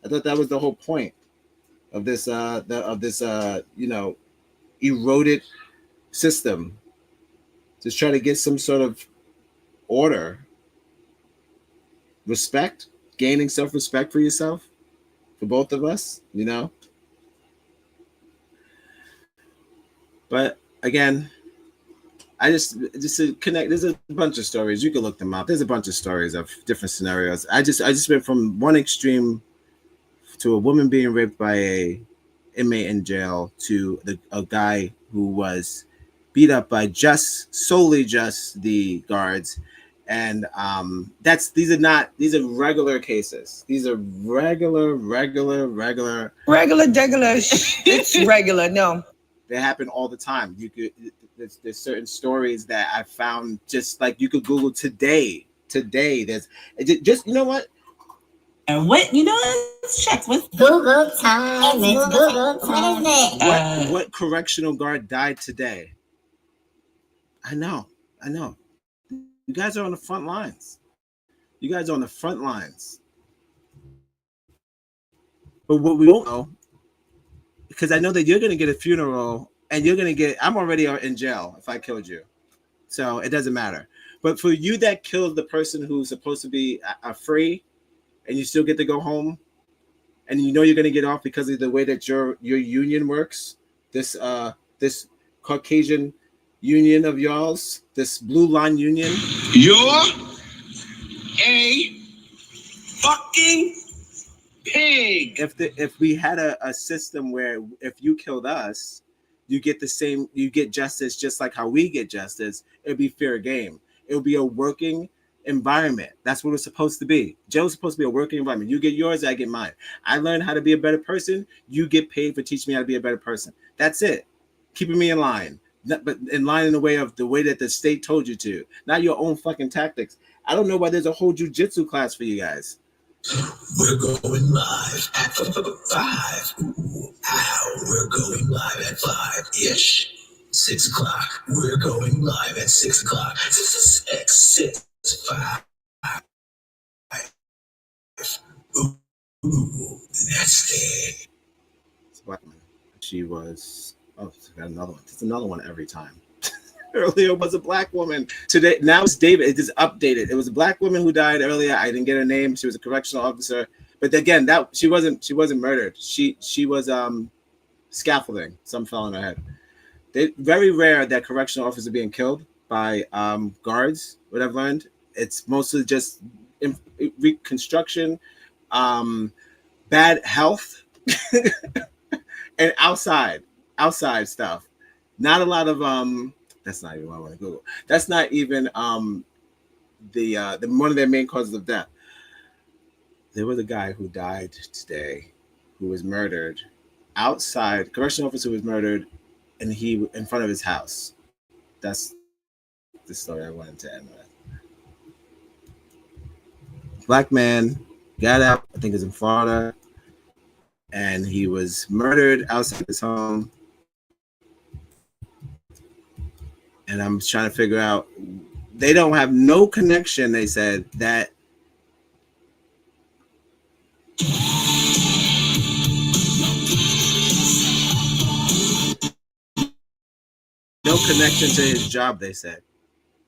I thought that was the whole point of this eroded system. Just try to get some sort of order, respect, gaining self-respect for yourself, for both of us, But again, I just to connect. There's a bunch of stories. You can look them up. There's a bunch of stories of different scenarios. I just went from one extreme to a woman being raped by a inmate in jail to a guy who was beat up by solely the guards. And these are regular cases. These are regular. It's regular. No, they happen all the time. There's certain stories that I found, just like you could Google today. There's just, you know what? And let's check with Google time. It's Google time. What is it? What correctional guard died today? I know. You guys are on the front lines. But what we don't know, because I know that you're going to get a funeral and you're going to get, I'm already in jail if I killed you. So it doesn't matter. But for you that killed the person who's supposed to be free and you still get to go home and you're going to get off because of the way that your union works, this Caucasian union of y'all's, this blue line union. You're a fucking pig. If we had a system where if you killed us, you get justice just like how we get justice, it'd be fair game. It would be a working environment. That's what it's supposed to be. Jail's supposed to be a working environment. You get yours, I get mine. I learned how to be a better person. You get paid for teaching me how to be a better person. That's it. Keeping me in line. But in line in the way that the state told you to, not your own fucking tactics. I don't know why there's a whole jujitsu class for you guys. We're going live at 5. Ooh, ow, we're going live at 5-ish. 6 o'clock. We're going live at 6 o'clock. 6, 5. Ooh, that's it. It's black woman. She was. Oh, got another one. It's another one every time. Earlier was a black woman. Today, now it's David. It is updated. It was a black woman who died earlier. I didn't get her name. She was a correctional officer. But again, that she wasn't murdered. She was scaffolding. Some fell on her head. Very rare that correctional officers are being killed by guards. What I've learned, it's mostly just reconstruction, bad health, and outside stuff. Not a lot of that's not even what I want to Google. That's not even the one of their main causes of death. There was a guy who died today who was murdered outside, correctional officer was murdered, and he in front of his house. That's the story I wanted to end with. Black man got out, I think it's in Florida, and he was murdered outside his home. And I'm trying to figure out, they don't have no connection, they said, that no connection to his job, they said.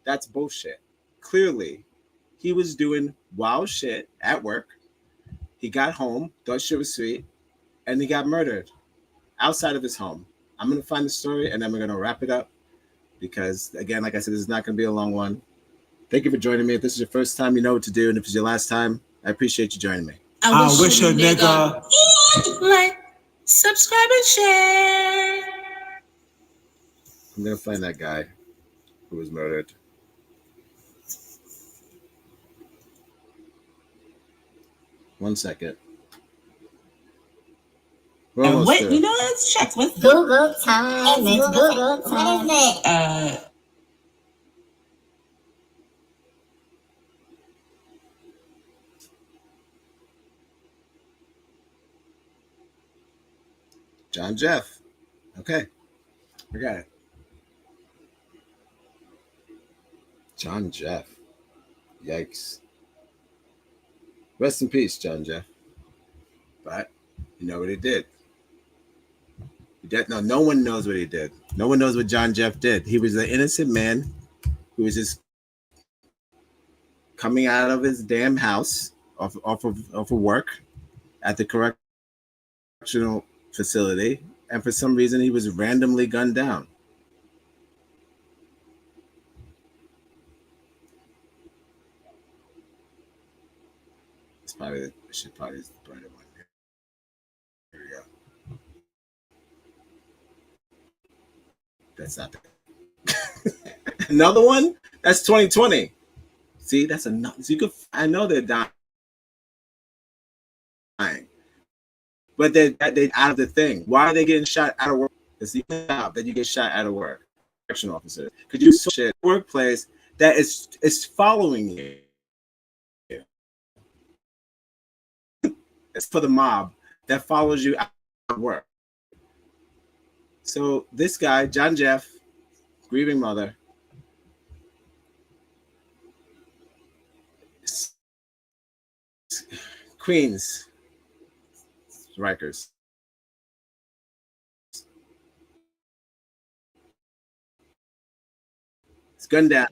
That's bullshit. Clearly, he was doing wild shit at work. He got home, thought shit was sweet, and he got murdered outside of his home. I'm going to find the story, and then we're going to wrap it up because, again, like I said, this is not going to be a long one. Thank you for joining me. If this is your first time, you know what to do. And if it's your last time, I appreciate you joining me. I wish a nigga like, subscribe, and share. I'm going to find that guy who was murdered. One second. And what, you know, let's check with Google time. It's Google time. What is it? John Jeff. Okay. I got it. John Jeff. Yikes. Rest in peace, John Jeff. But you know what he did. No one knows what he did. No one knows what John Jeff did. He was an innocent man who was just coming out of his damn house off of work at the correctional facility, and for some reason he was randomly gunned down. I should probably use the brighter one. Here we go. That's not another one. That's 2020. See, that's enough. So you could. I know they're dying, but they out of the thing. Why are they getting shot out of work? It's the job that you get shot out of work. Correction officers, could you shit workplace that is following you? It's for the mob that follows you out of work. So this guy, John Jeff, grieving mother, Queens, Rikers. It's gunned down.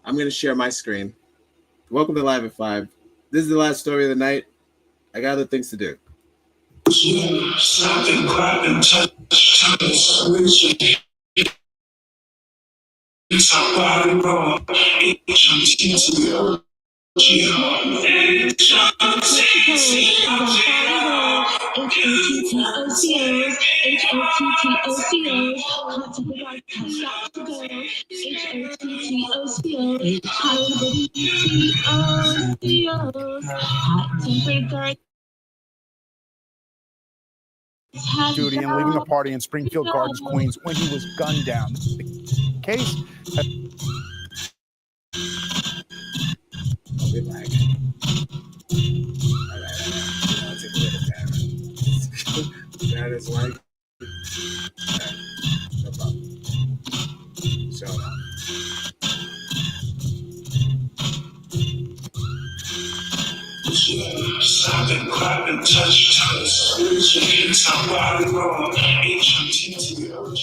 I'm going to share my screen. Welcome to Live at 5. This is the last story of the night. I got other things to do. Stop and grab and touch, switch. It's our body raw. Duty and leaving a party in Springfield Gardens, Queens, when he was gunned down. The case. I'll be back. All right. I'll take a look at that. That is like. Right. No problem. So. Stop and grab and touch, switch. It's our body raw. HMTTOG.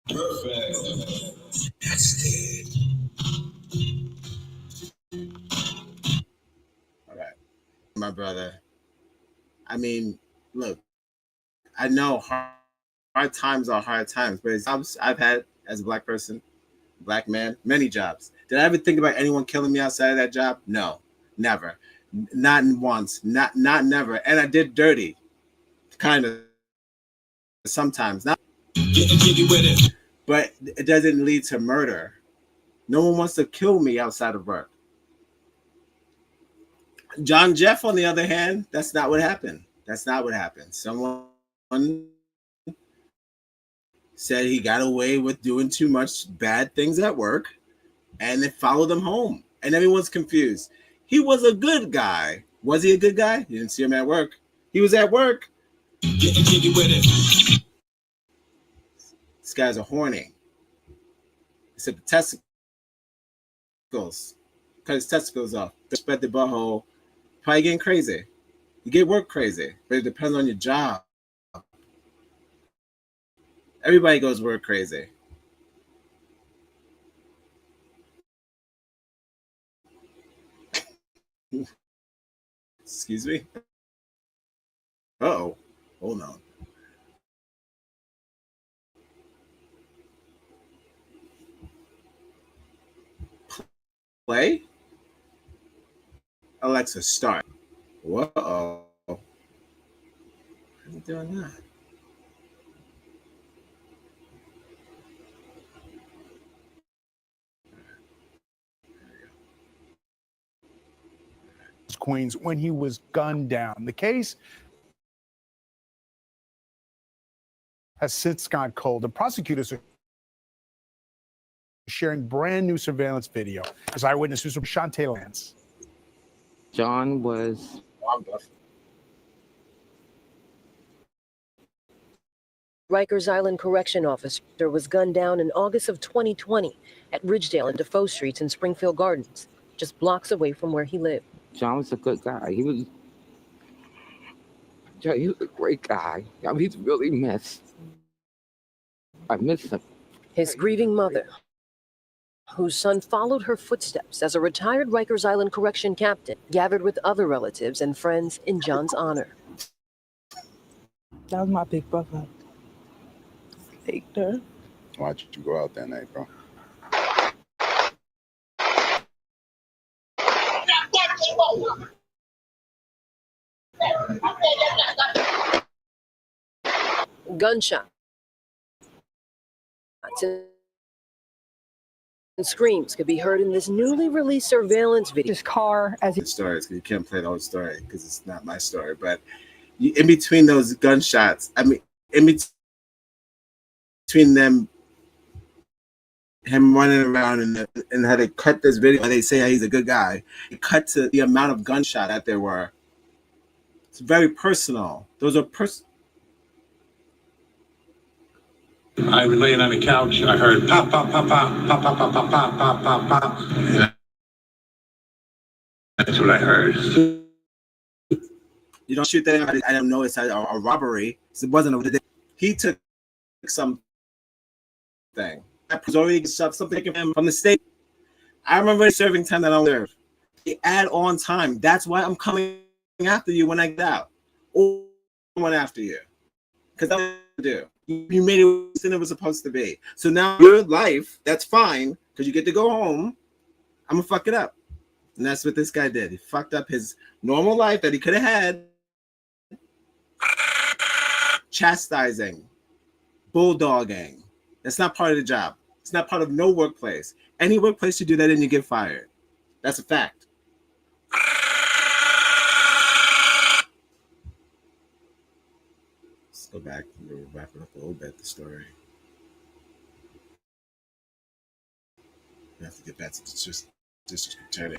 Perfect. That's it. All right. My brother. I mean, look, I know hard times are hard times, but it's jobs I've had as a black person, black man, many jobs. Did I ever think about anyone killing me outside of that job? No, never. Not once, not never. And I did dirty, kind of sometimes. Not, but it doesn't lead to murder. No one wants to kill me outside of work. John Jeff, on the other hand, that's not what happened. That's not what happened. Someone said he got away with doing too much bad things at work, and they followed him home. And everyone's confused. He was a good guy. Was he a good guy? You didn't see him at work. He was at work. This guy's a horny. He said the testicles. Cut his testicles off. Spread the butthole. Probably getting crazy. You get work crazy, but it depends on your job. Everybody goes work crazy. Excuse me? Uh-oh. Hold on. Play? Alexa, start. Whoa. How are you doing that? Queens when he was gunned down. The case has since gone cold. The prosecutors are sharing brand new surveillance video. As eyewitnesses from Shantae Lance. John was Rikers Island correction officer was gunned down in August of 2020 at Ridgedale and Defoe Streets in Springfield Gardens, just blocks away from where he lived. John was a good guy. He was a great guy. I mean, he's really missed. I miss him. His grieving mother, whose son followed her footsteps as a retired Rikers Island correction captain, gathered with other relatives and friends in John's honor. That was my big brother. Victor. Why'd you go out that night, bro? Gunshot and screams could be heard in this newly released surveillance video. His car as he stories, you can't play the whole story because it's not my story. But in between those gunshots, I mean, in between them, him running around and how they cut this video, and they say how he's a good guy. It cut to the amount of gunshot that there were. It's very personal. Those are I was laying on the couch. I heard pop, pop, pop, pop, pop, pop, pop, pop, pop, pop, pop, pop. And that's what I heard. You don't shoot that. I don't know. It's a robbery. It wasn't a. He took something. It was already something from the state. I remember serving time that I served. They add on time. That's why I'm coming after you when I get out. Or one after you. Because that's what I do. You made it worse than it was supposed to be. So now your life, that's fine, because you get to go home. I'm going to fuck it up. And that's what this guy did. He fucked up his normal life that he could have had. Chastising. Bulldogging. That's not part of the job. It's not part of no workplace. Any workplace you do that and you get fired. That's a fact. Let's go back and wrap it up a little bit, the story. We have to get back to just district attorney.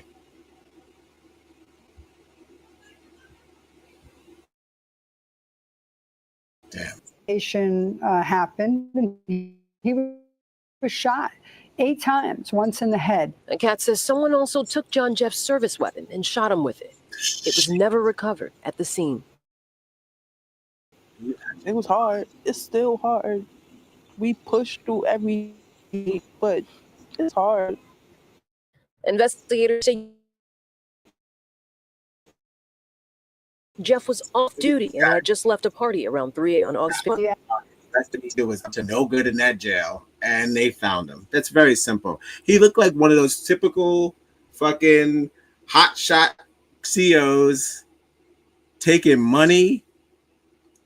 Damn. Happened and he was shot 8 times, once in the head. And Kat says someone also took John Jeff's service weapon and shot him with it. It was never recovered at the scene. It was hard. It's still hard. We pushed through everything, but it's hard. Investigators say Jeff was off duty and had just left a party around 3 on August 5th. It was to no good in that jail, and they found him. That's very simple. He looked like one of those typical fucking hotshot COs taking money,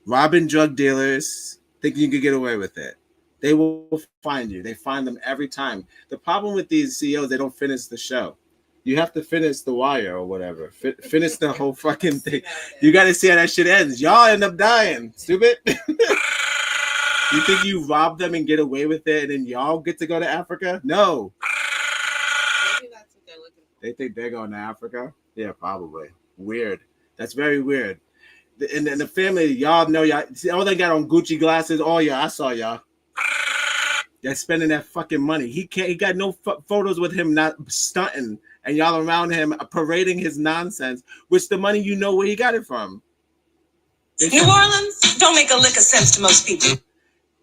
robbing drug dealers, thinking you could get away with it. They will find you. They find them every time. The problem with these CEOs, they don't finish the show. You have to finish The Wire or whatever. Finish the whole fucking thing. You got to see how that shit ends. Y'all end up dying. Stupid. You think you rob them and get away with it, and then y'all get to go to Africa? No. Maybe that's what they're looking for. They think they're going to Africa? Yeah, probably. Weird. That's very weird. And the family, y'all know y'all. All they got on Gucci glasses. Oh yeah, I saw y'all. They're spending that fucking money. He got no photos with him not stunting, and y'all around him parading his nonsense. Which the money, you know where he got it from. New Orleans don't make a lick of sense to most people.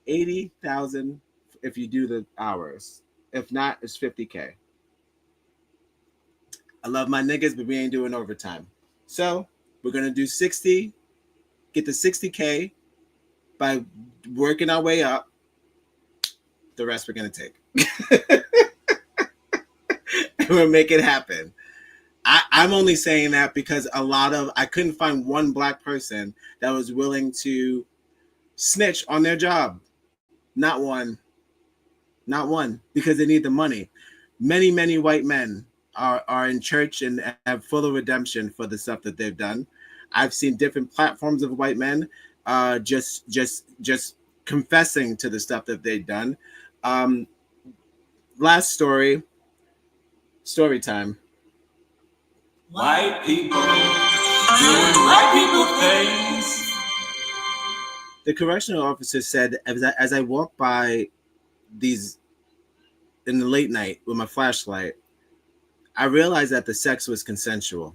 80,000 if you do the hours. If not, it's 50K. I love my niggas, but we ain't doing overtime. So we're gonna do 60. Get to 60K by working our way up. The rest we're going to take. And we'll make it happen. I'm only saying that because I couldn't find one black person that was willing to snitch on their job. Not one. Not one, because they need the money. Many, many white men are in church and have full of redemption for the stuff that they've done. I've seen different platforms of white men just confessing to the stuff that they've done. Last story time. White people doing white people things. The correctional officer said, as I walked by these in the late night with my flashlight, I realized that the sex was consensual,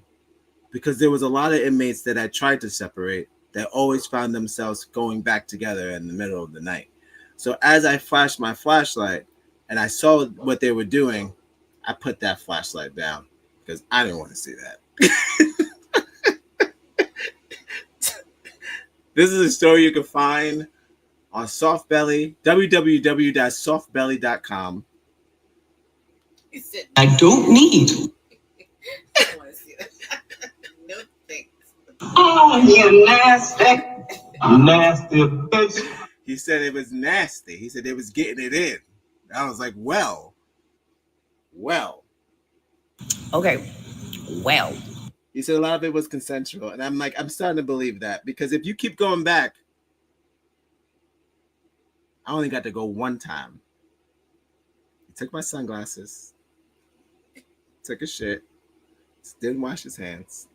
because there was a lot of inmates that I tried to separate that always found themselves going back together in the middle of the night. So as I flashed my flashlight and I saw what they were doing, I put that flashlight down because I didn't want to see that. This is a story you can find on Softbelly, www.softbelly.com. I don't need. I want to see that. No thanks. Oh, you nasty. Nasty bitch. He said it was nasty. He said they was getting it in. I was like, well. Okay. Well. He said a lot of it was consensual. And I'm like, I'm starting to believe that, because if you keep going back, I only got to go one time. He took my sunglasses, took a shit, didn't wash his hands.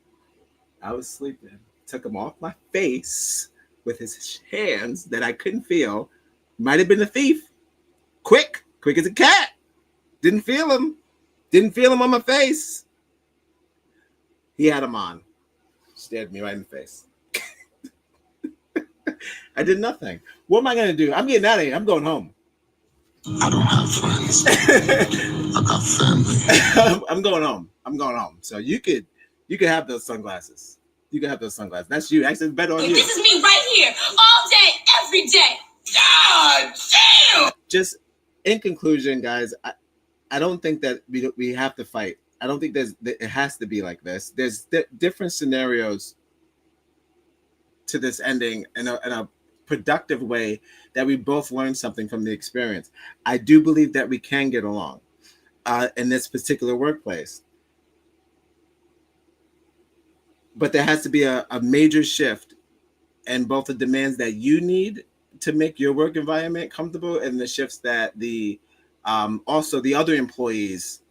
I was sleeping. Took them off my face with his hands that I couldn't feel. Might have been a thief. Quick as a cat. Didn't feel him on my face. He had them on. Stared me right in the face. I did nothing. What am I going to do? I'm getting out of here. I'm going home. I don't have friends. I got family. I'm going home. So you could have those sunglasses. You can have those sunglasses. That's you. Actually, it's better on you. This is me right here, all day, every day. God damn! Just in conclusion, guys, I don't think that we have to fight. I don't think it has to be like this. There's different scenarios to this ending in a productive way that we both learn something from the experience. I do believe that we can get along in this particular workplace. But there has to be a major shift in both the demands that you need to make your work environment comfortable and the shifts that also the other employees,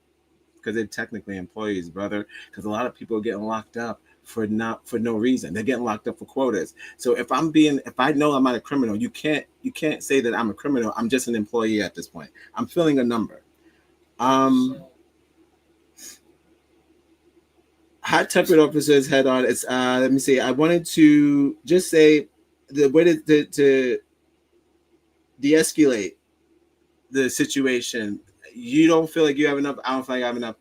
because they're technically employees, brother, because a lot of people are getting locked up for no reason. They're getting locked up for quotas. So if I know I'm not a criminal, you can't say that I'm a criminal. I'm just an employee at this point. I'm filling a number. Hot tempered officers head on. It's let me see. I wanted to just say the way to de-escalate the situation. You don't feel like you have enough. I don't feel like I have enough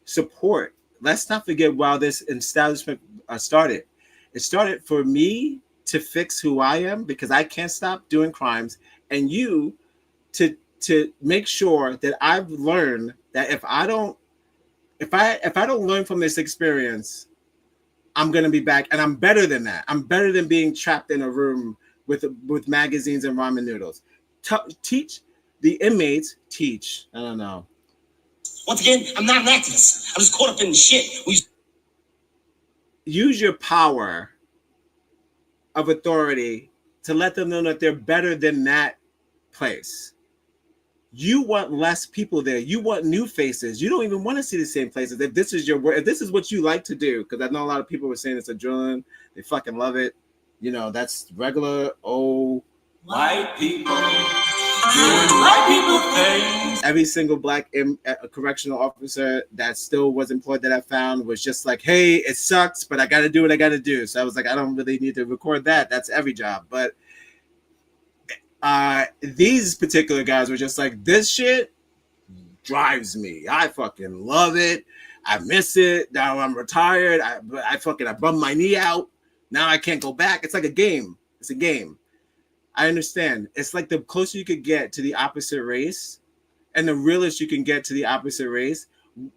support. Let's not forget while this establishment started. It started for me to fix who I am, because I can't stop doing crimes, and you to make sure that I've learned that if I don't learn from this experience, I'm gonna be back, and I'm better than that. I'm better than being trapped in a room with magazines and ramen noodles. Teach the inmates. Teach. I don't know. Once again, I'm not an activist. I'm just caught up in the shit. Use your power of authority to let them know that they're better than that place. You want less people there. You want new faces. You don't even want to see the same places. If this is if this is what you like to do, because I know a lot of people were saying it's a drilling, they fucking love it. You know, that's regular old white people doing white people things. Every single black correctional officer that still was employed that I found was just like, hey, it sucks, but I got to do what I got to do. So I was like, I don't really need to record that. That's every job. But these particular guys were just like, this shit drives me. I fucking love it. I miss it. Now I'm retired. I bummed my knee out. Now I can't go back. It's like a game. It's a game. I understand. It's like the closer you could get to the opposite race and the realest you can get to the opposite race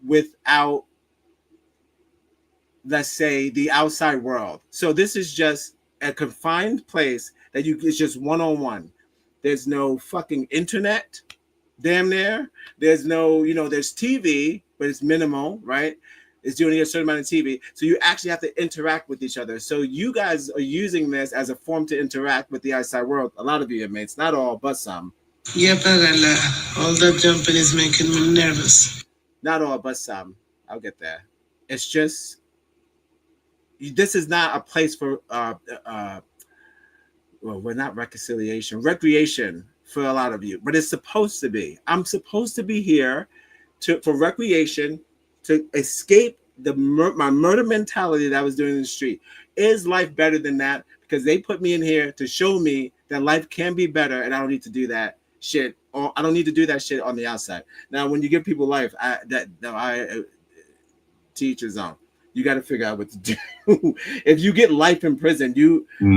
without, let's say, the outside world. So this is just a confined place that it's just one-on-one. There's no fucking internet, damn near. There's no, there's TV, but it's minimal, right? It's doing a certain amount of TV. So you actually have to interact with each other. So you guys are using this as a form to interact with the outside world. A lot of you inmates, not all, but some. Yep, all that jumping is making me nervous. Not all, but some. I'll get there. It's just, this is not a place for, well, we're not recreation for a lot of you, but it's supposed to be. I'm supposed to be here for recreation, to escape my murder mentality that I was doing in the street. Is life better than that? Because they put me in here to show me that life can be better, and I don't need to do that shit. Or I don't need to do that shit on the outside. Now, when you give people life, teach his own. You got to figure out what to do. If you get life in prison,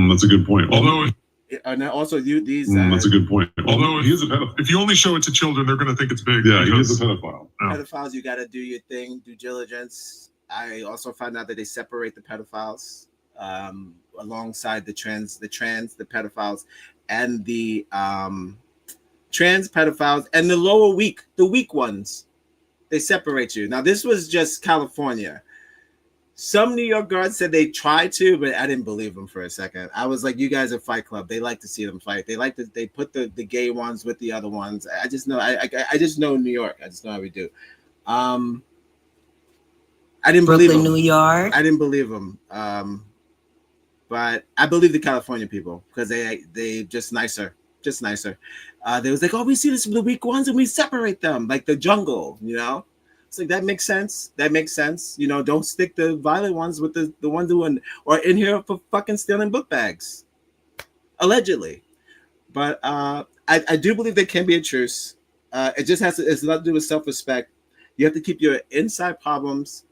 that's a good point. Although. And also, these. That's a good point. Although he is a pedophile. If you only show it to children, they're going to think it's big. Yeah, he is a pedophile. Pedophiles, you got to do your thing, due diligence. I also found out that they separate the pedophiles alongside the pedophiles, and the trans pedophiles, and the weak ones. They separate you. Now, this was just California. Some New York guards said they tried to, but I didn't believe them for a second. I was like, you guys are Fight Club. They like to see them fight. They put the gay ones with the other ones. I just know. I just know New York. I just know how we do. I didn't believe them. New York. I didn't believe them. But I believe the California people because they just nicer. They was like, oh, we see this from the weak ones and we separate them like the jungle, It's like, that makes sense. Don't stick the violent ones with the ones who are in here for fucking stealing book bags, allegedly. But I do believe there can be a truce. It just it's nothing to do with self-respect. You have to keep your inside problems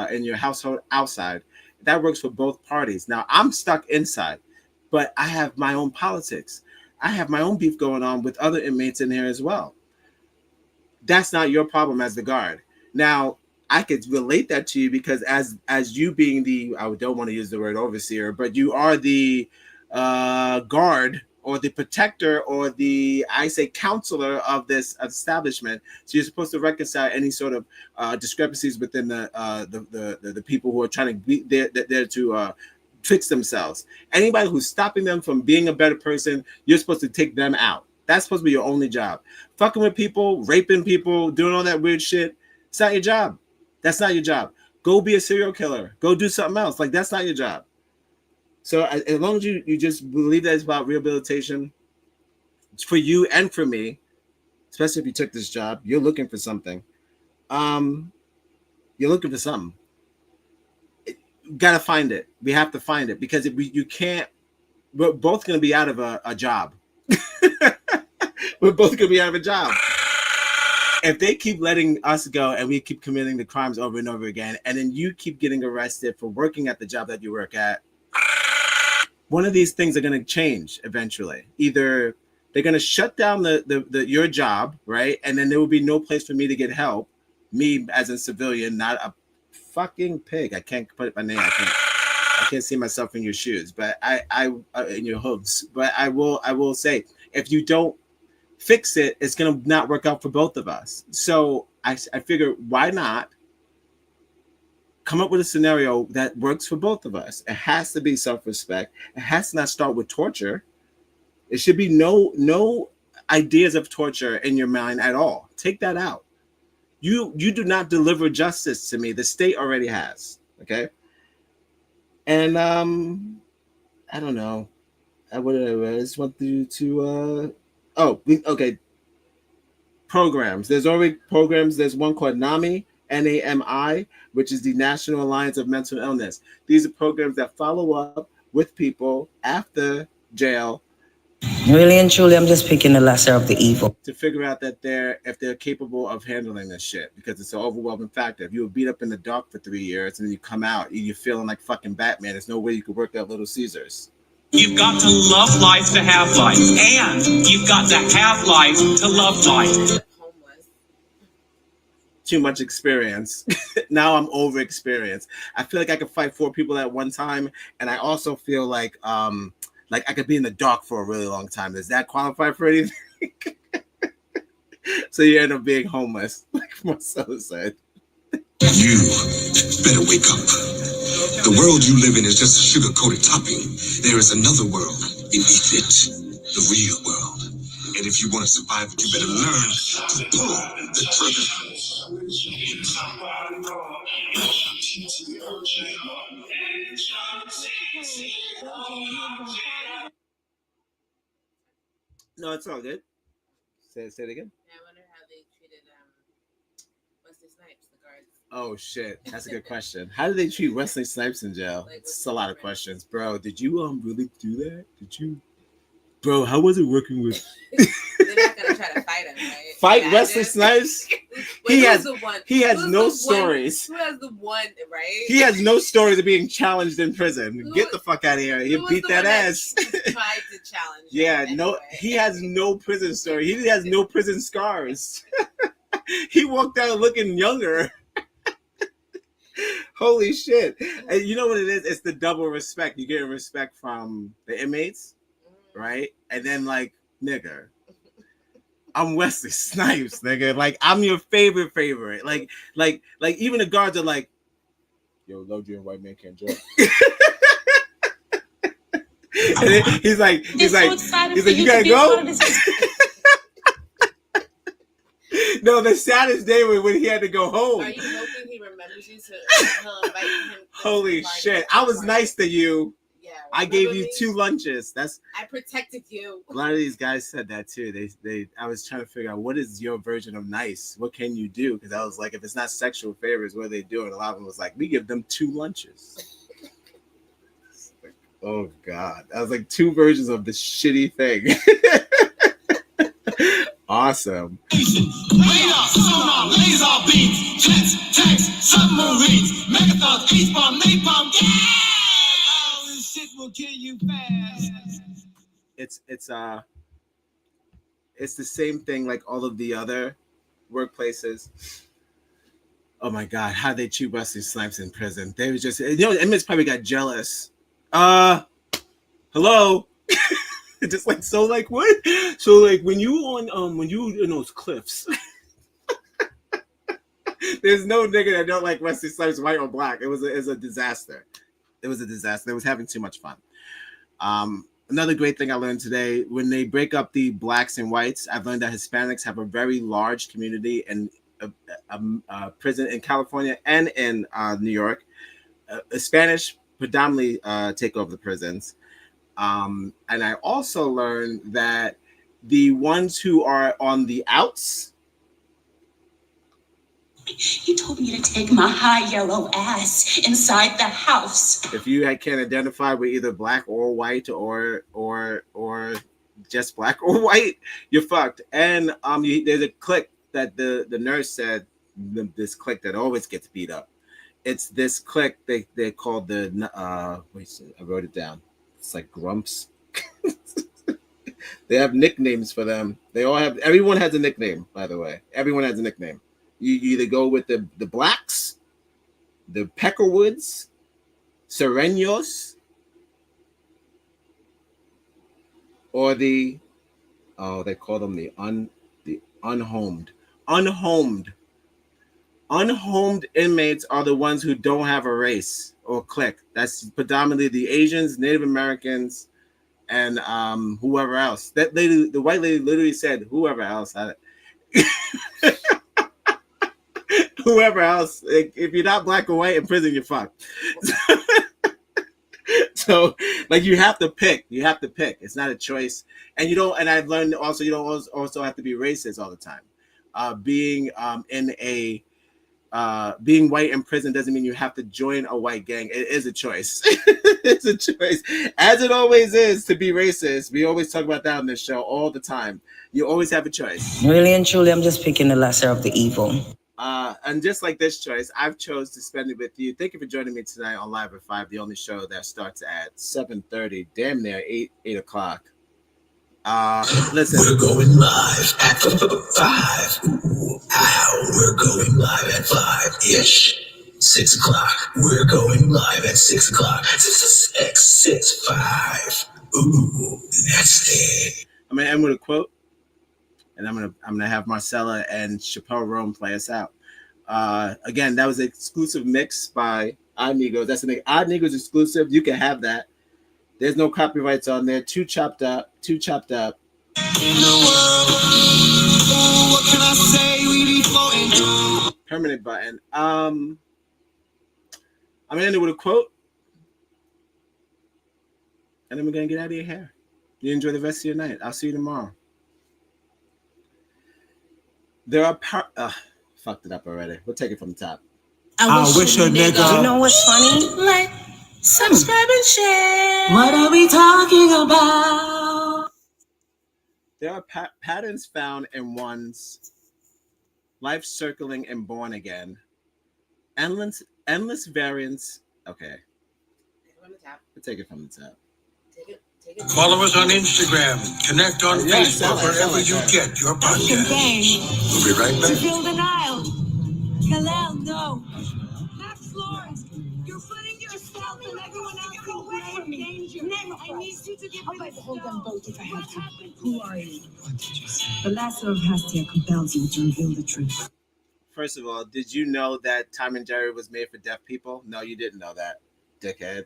in your household outside. That works for both parties. Now, I'm stuck inside, but I have my own politics. I have my own beef going on with other inmates in here as well. That's not your problem as the guard. Now, I could relate that to you because as you being I don't want to use the word overseer, but you are the guard or the protector or counselor of this establishment. So you're supposed to reconcile any sort of discrepancies within the people who are trying to be there to fix themselves. Anybody who's stopping them from being a better person, you're supposed to take them out. That's supposed to be your only job. Fucking with people, raping people, doing all that weird shit. It's not your job. That's not your job. Go be a serial killer. Go do something else. Like, that's not your job. So as long as you just believe that it's about rehabilitation, it's for you and for me, especially if you took this job, you're looking for something. You're looking for something. You gotta find it. We have to find it because you can't. We're both going to be out of a job. We're both going to be out of a job. If they keep letting us go and we keep committing the crimes over and over again, and then you keep getting arrested for working at the job that you work at, one of these things are going to change eventually. Either they're going to shut down your job, right? And then there will be no place for me to get help. Me as a civilian, not a fucking pig. I can't put my name. I can't. I can't see myself in your shoes, but I in your hooves. But I will say, if you don't fix it, it's gonna not work out for both of us. So I figure, why not come up with a scenario that works for both of us? It has to be self-respect. It has to not start with torture. It should be no ideas of torture in your mind at all. Take that out. You do not deliver justice to me. The state already has. Okay. And I don't know. I just want you to okay. Programs. There's already programs. There's one called NAMI, NAMI, which is the National Alliance of Mental Illness. These are programs that follow up with people after jail. Really and truly, I'm just picking the lesser of the evil. To figure out that if they're capable of handling this shit, because it's an overwhelming factor. If you were beat up in the dark for 3 years and then you come out and you're feeling like fucking Batman, there's no way you could work at Little Caesars. You've got to love life to have life, and you've got to have life to love life. Too much experience. Now I'm over experienced. I feel like I could fight 4 people at one time, and I also feel like I could be in the dark for a really long time. Does that qualify for anything? So you end up being homeless, like Marcelo said. You better wake up. The world you live in is just a sugar-coated topping. There is another world beneath it, the real world. And if you want to survive it, you better learn to pull the trigger. No, it's all good. Say it again. Yeah, I wonder how they treated Wesley Snipes, the guards. Oh shit, that's a good question. How did they treat Wesley Snipes in jail? It's a lot of questions, bro. Did you really do that? Did you, bro? How was it working with? They're not gonna try to fight him, right? Fight Wesley Snipes? He has no stories. Who has the one, right? He has no stories of being challenged in prison. Get the fuck out of here. He beat that ass. Tried to challenge. Yeah, no, he has no prison story. He has no prison scars. He walked out looking younger. Holy shit. And you know what it is? It's the double respect. You get respect from the inmates, right? And then like, nigga, I'm Wesley Snipes, nigga. Like, I'm your favorite. Like even the guards are like, yo, load you and white man can't joke. And then he's like, you gotta go. No, the saddest day was when he had to go home. Are you hoping he remembers you to invite him? Holy shit! I was nice to you. Yeah, I gave you 2 lunches. I protected you. A lot of these guys said that too. I was trying to figure out, what is your version of nice? What can you do? Because I was like, if it's not sexual favors, what are they doing? A lot of them was like, we give them 2 lunches. Like, oh God, I was like 2 versions of this shitty thing. Awesome. Radar, sonar, laser beams, jets, tanks, submarines, megathons, H-bomb, napalm, yeah! Oh, this shit will kill you fast. It's the same thing like all of the other workplaces. Oh my God, how they treat Wesley Snipes in prison. They was just, inmates probably got jealous. Hello. Just like, so like what? So like when you in those cliffs, there's no nigga that don't like Wesley Snipes, white or black. It was a disaster. It was a disaster. It was having too much fun. Another great thing I learned today, when they break up the blacks and whites, I've learned that Hispanics have a very large community in a prison in California and in New York. Spanish predominantly take over the prisons. And I also learned that the ones who are on the outs. You told me to take my high yellow ass inside the house. If you can't identify with either black or white or just black or white, you're fucked. And there's a clique that the nurse said, this clique that always gets beat up. It's this clique they called the wait, I wrote it down. It's like grumps. They have nicknames for them. Everyone has a nickname, by the way. Everyone has a nickname. You either go with the blacks, the Peckerwoods, Serenos, or they call them the unhomed. Unhomed inmates are the ones who don't have a race or clique. That's predominantly the Asians, Native Americans, and whoever else. That lady, the white lady, literally said whoever else. Whoever else. If you're not black or white in prison, you're fucked. So, like, you have to pick. You have to pick. It's not a choice. And you don't. And I've learned also, you don't also have to be racist all the time. Being being white in prison doesn't mean you have to join a white gang. It is a choice. It's a choice, as it always is to be racist. We always talk about that on this show all the time. You always have a choice. Really and truly, I'm just picking the lesser of the evil. And just like this choice, I've chose to spend it with you. Thank you for joining me tonight on Live at 5, the only show that starts at 7:30, damn near 8 o'clock. Listen. We're going live at 5. We're going live at 5-ish. 6 o'clock. We're going live at 6 o'clock. 6, 5. Ooh, that's it. I'm gonna end with a quote, and I'm gonna have Marcella and Chappelle Rome play us out. Again, that was an exclusive mix by Odd Negros. That's an Odd Negros exclusive. You can have that. There's no copyrights on there. Too chopped up. In the world, what can I say? We be floating through. Permanent button. I'm gonna end it with a quote, and then we're gonna get out of your hair. You enjoy the rest of your night. I'll see you tomorrow. There are fucked it up already. We'll take it from the top. I wish a nigga. You know what's funny? Like, subscribe and share. What are we talking about? There are patterns found in one's life circling and born again. Endless variants. Okay. We'll take it from the top. Follow us on Instagram. Connect on Facebook, wherever you get your podcast. We'll be right To back. fill the Nile. Kalel, no. Max Lawrence, you're putting yourself and everyone else in grave danger. I need you to give me the hold them both if I have to. Who are you? The lasso of Hastia compels you to reveal the truth. First of all, did you know that Tom and Jerry was made for deaf people? No, you didn't know that, dickhead.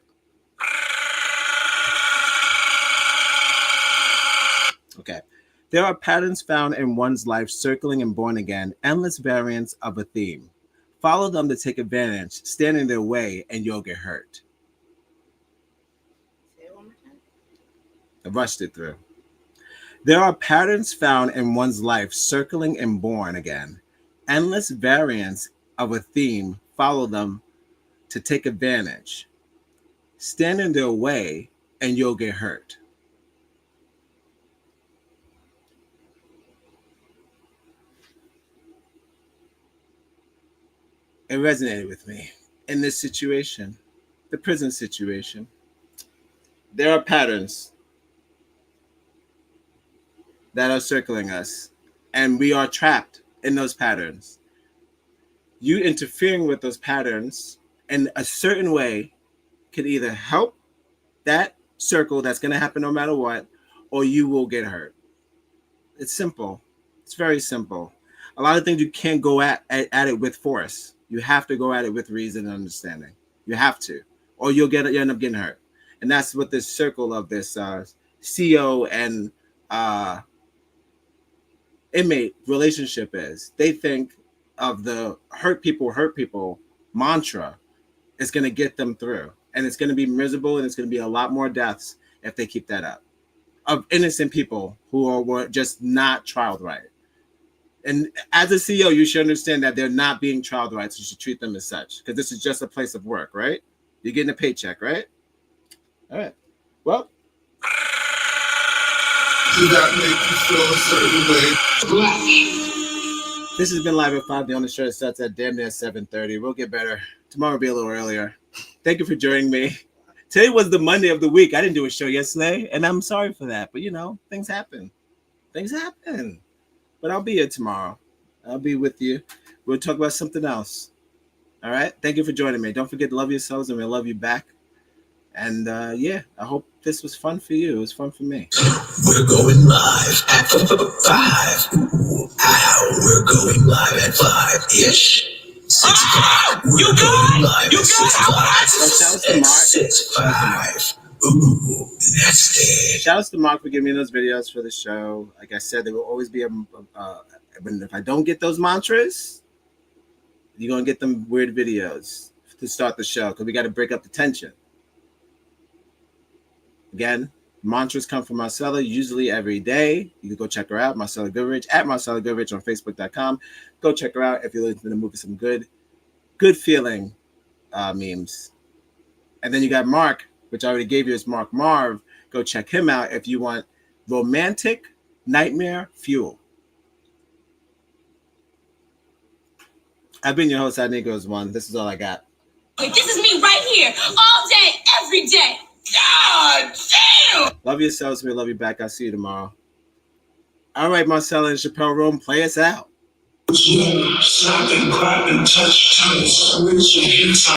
Okay. There are patterns found in one's life circling and born again, endless variants of a theme. Follow them to take advantage, stand in their way, and you'll get hurt. Say it one more time. I rushed it through. There are patterns found in one's life circling and born again, endless variants of a theme. Follow them to take advantage, stand in their way, and you'll get hurt. It resonated with me in this situation, the prison situation. There are patterns that are circling us, and we are trapped in those patterns. You interfering with those patterns in a certain way could either help that circle that's going to happen no matter what, or you will get hurt. It's simple. It's very simple. A lot of things you can't go at it with force. You have to go at it with reason and understanding. You have to, or you end up getting hurt. And that's what this circle of this CO and inmate relationship is. They think of the hurt people mantra is going to get them through. And it's going to be miserable, and it's going to be a lot more deaths if they keep that up. Of innocent people who were just not trialed right. And as a CEO, you should understand that they're not being trialed right, so you should treat them as such, because this is just a place of work, right? You're getting a paycheck, right? All right. Well. Did that make you feel a certain way? Black. This has been Live at 5, the only show that starts at damn near 7:30. We'll get better. Tomorrow will be a little earlier. Thank you for joining me. Today was the Monday of the week. I didn't do a show yesterday, and I'm sorry for that. But, things happen. Things happen. But I'll be here tomorrow. I'll be with you. We'll talk about something else. All right? Thank you for joining me. Don't forget to love yourselves, and we'll love you back. And yeah, I hope this was fun for you. It was fun for me. We're going live at 5. Ooh, ow, we're going live at 5-ish. 6 o'clock. We're going live at 6 o'clock. It's 5. Ooh, that's it. Shout out to Mark for giving me those videos for the show. Like I said, there will always be if I don't get those mantras, you're going to get them weird videos to start the show because we got to break up the tension. Again, mantras come from Marcella usually every day. You can go check her out, Marcella Goodrich, at Marcella Goodrich on Facebook.com. Go check her out if you're looking to move some good feeling memes. And then you got Mark, which I already gave you as Mark Marv. Go check him out if you want romantic nightmare fuel. I've been your host, Negros1. This is all I got. This is me right here, all day, every day. God damn! Love yourselves. We love you back. I'll see you tomorrow. All right, Marcella and Chappelle Room, play us out. Stop and clap and touch toes.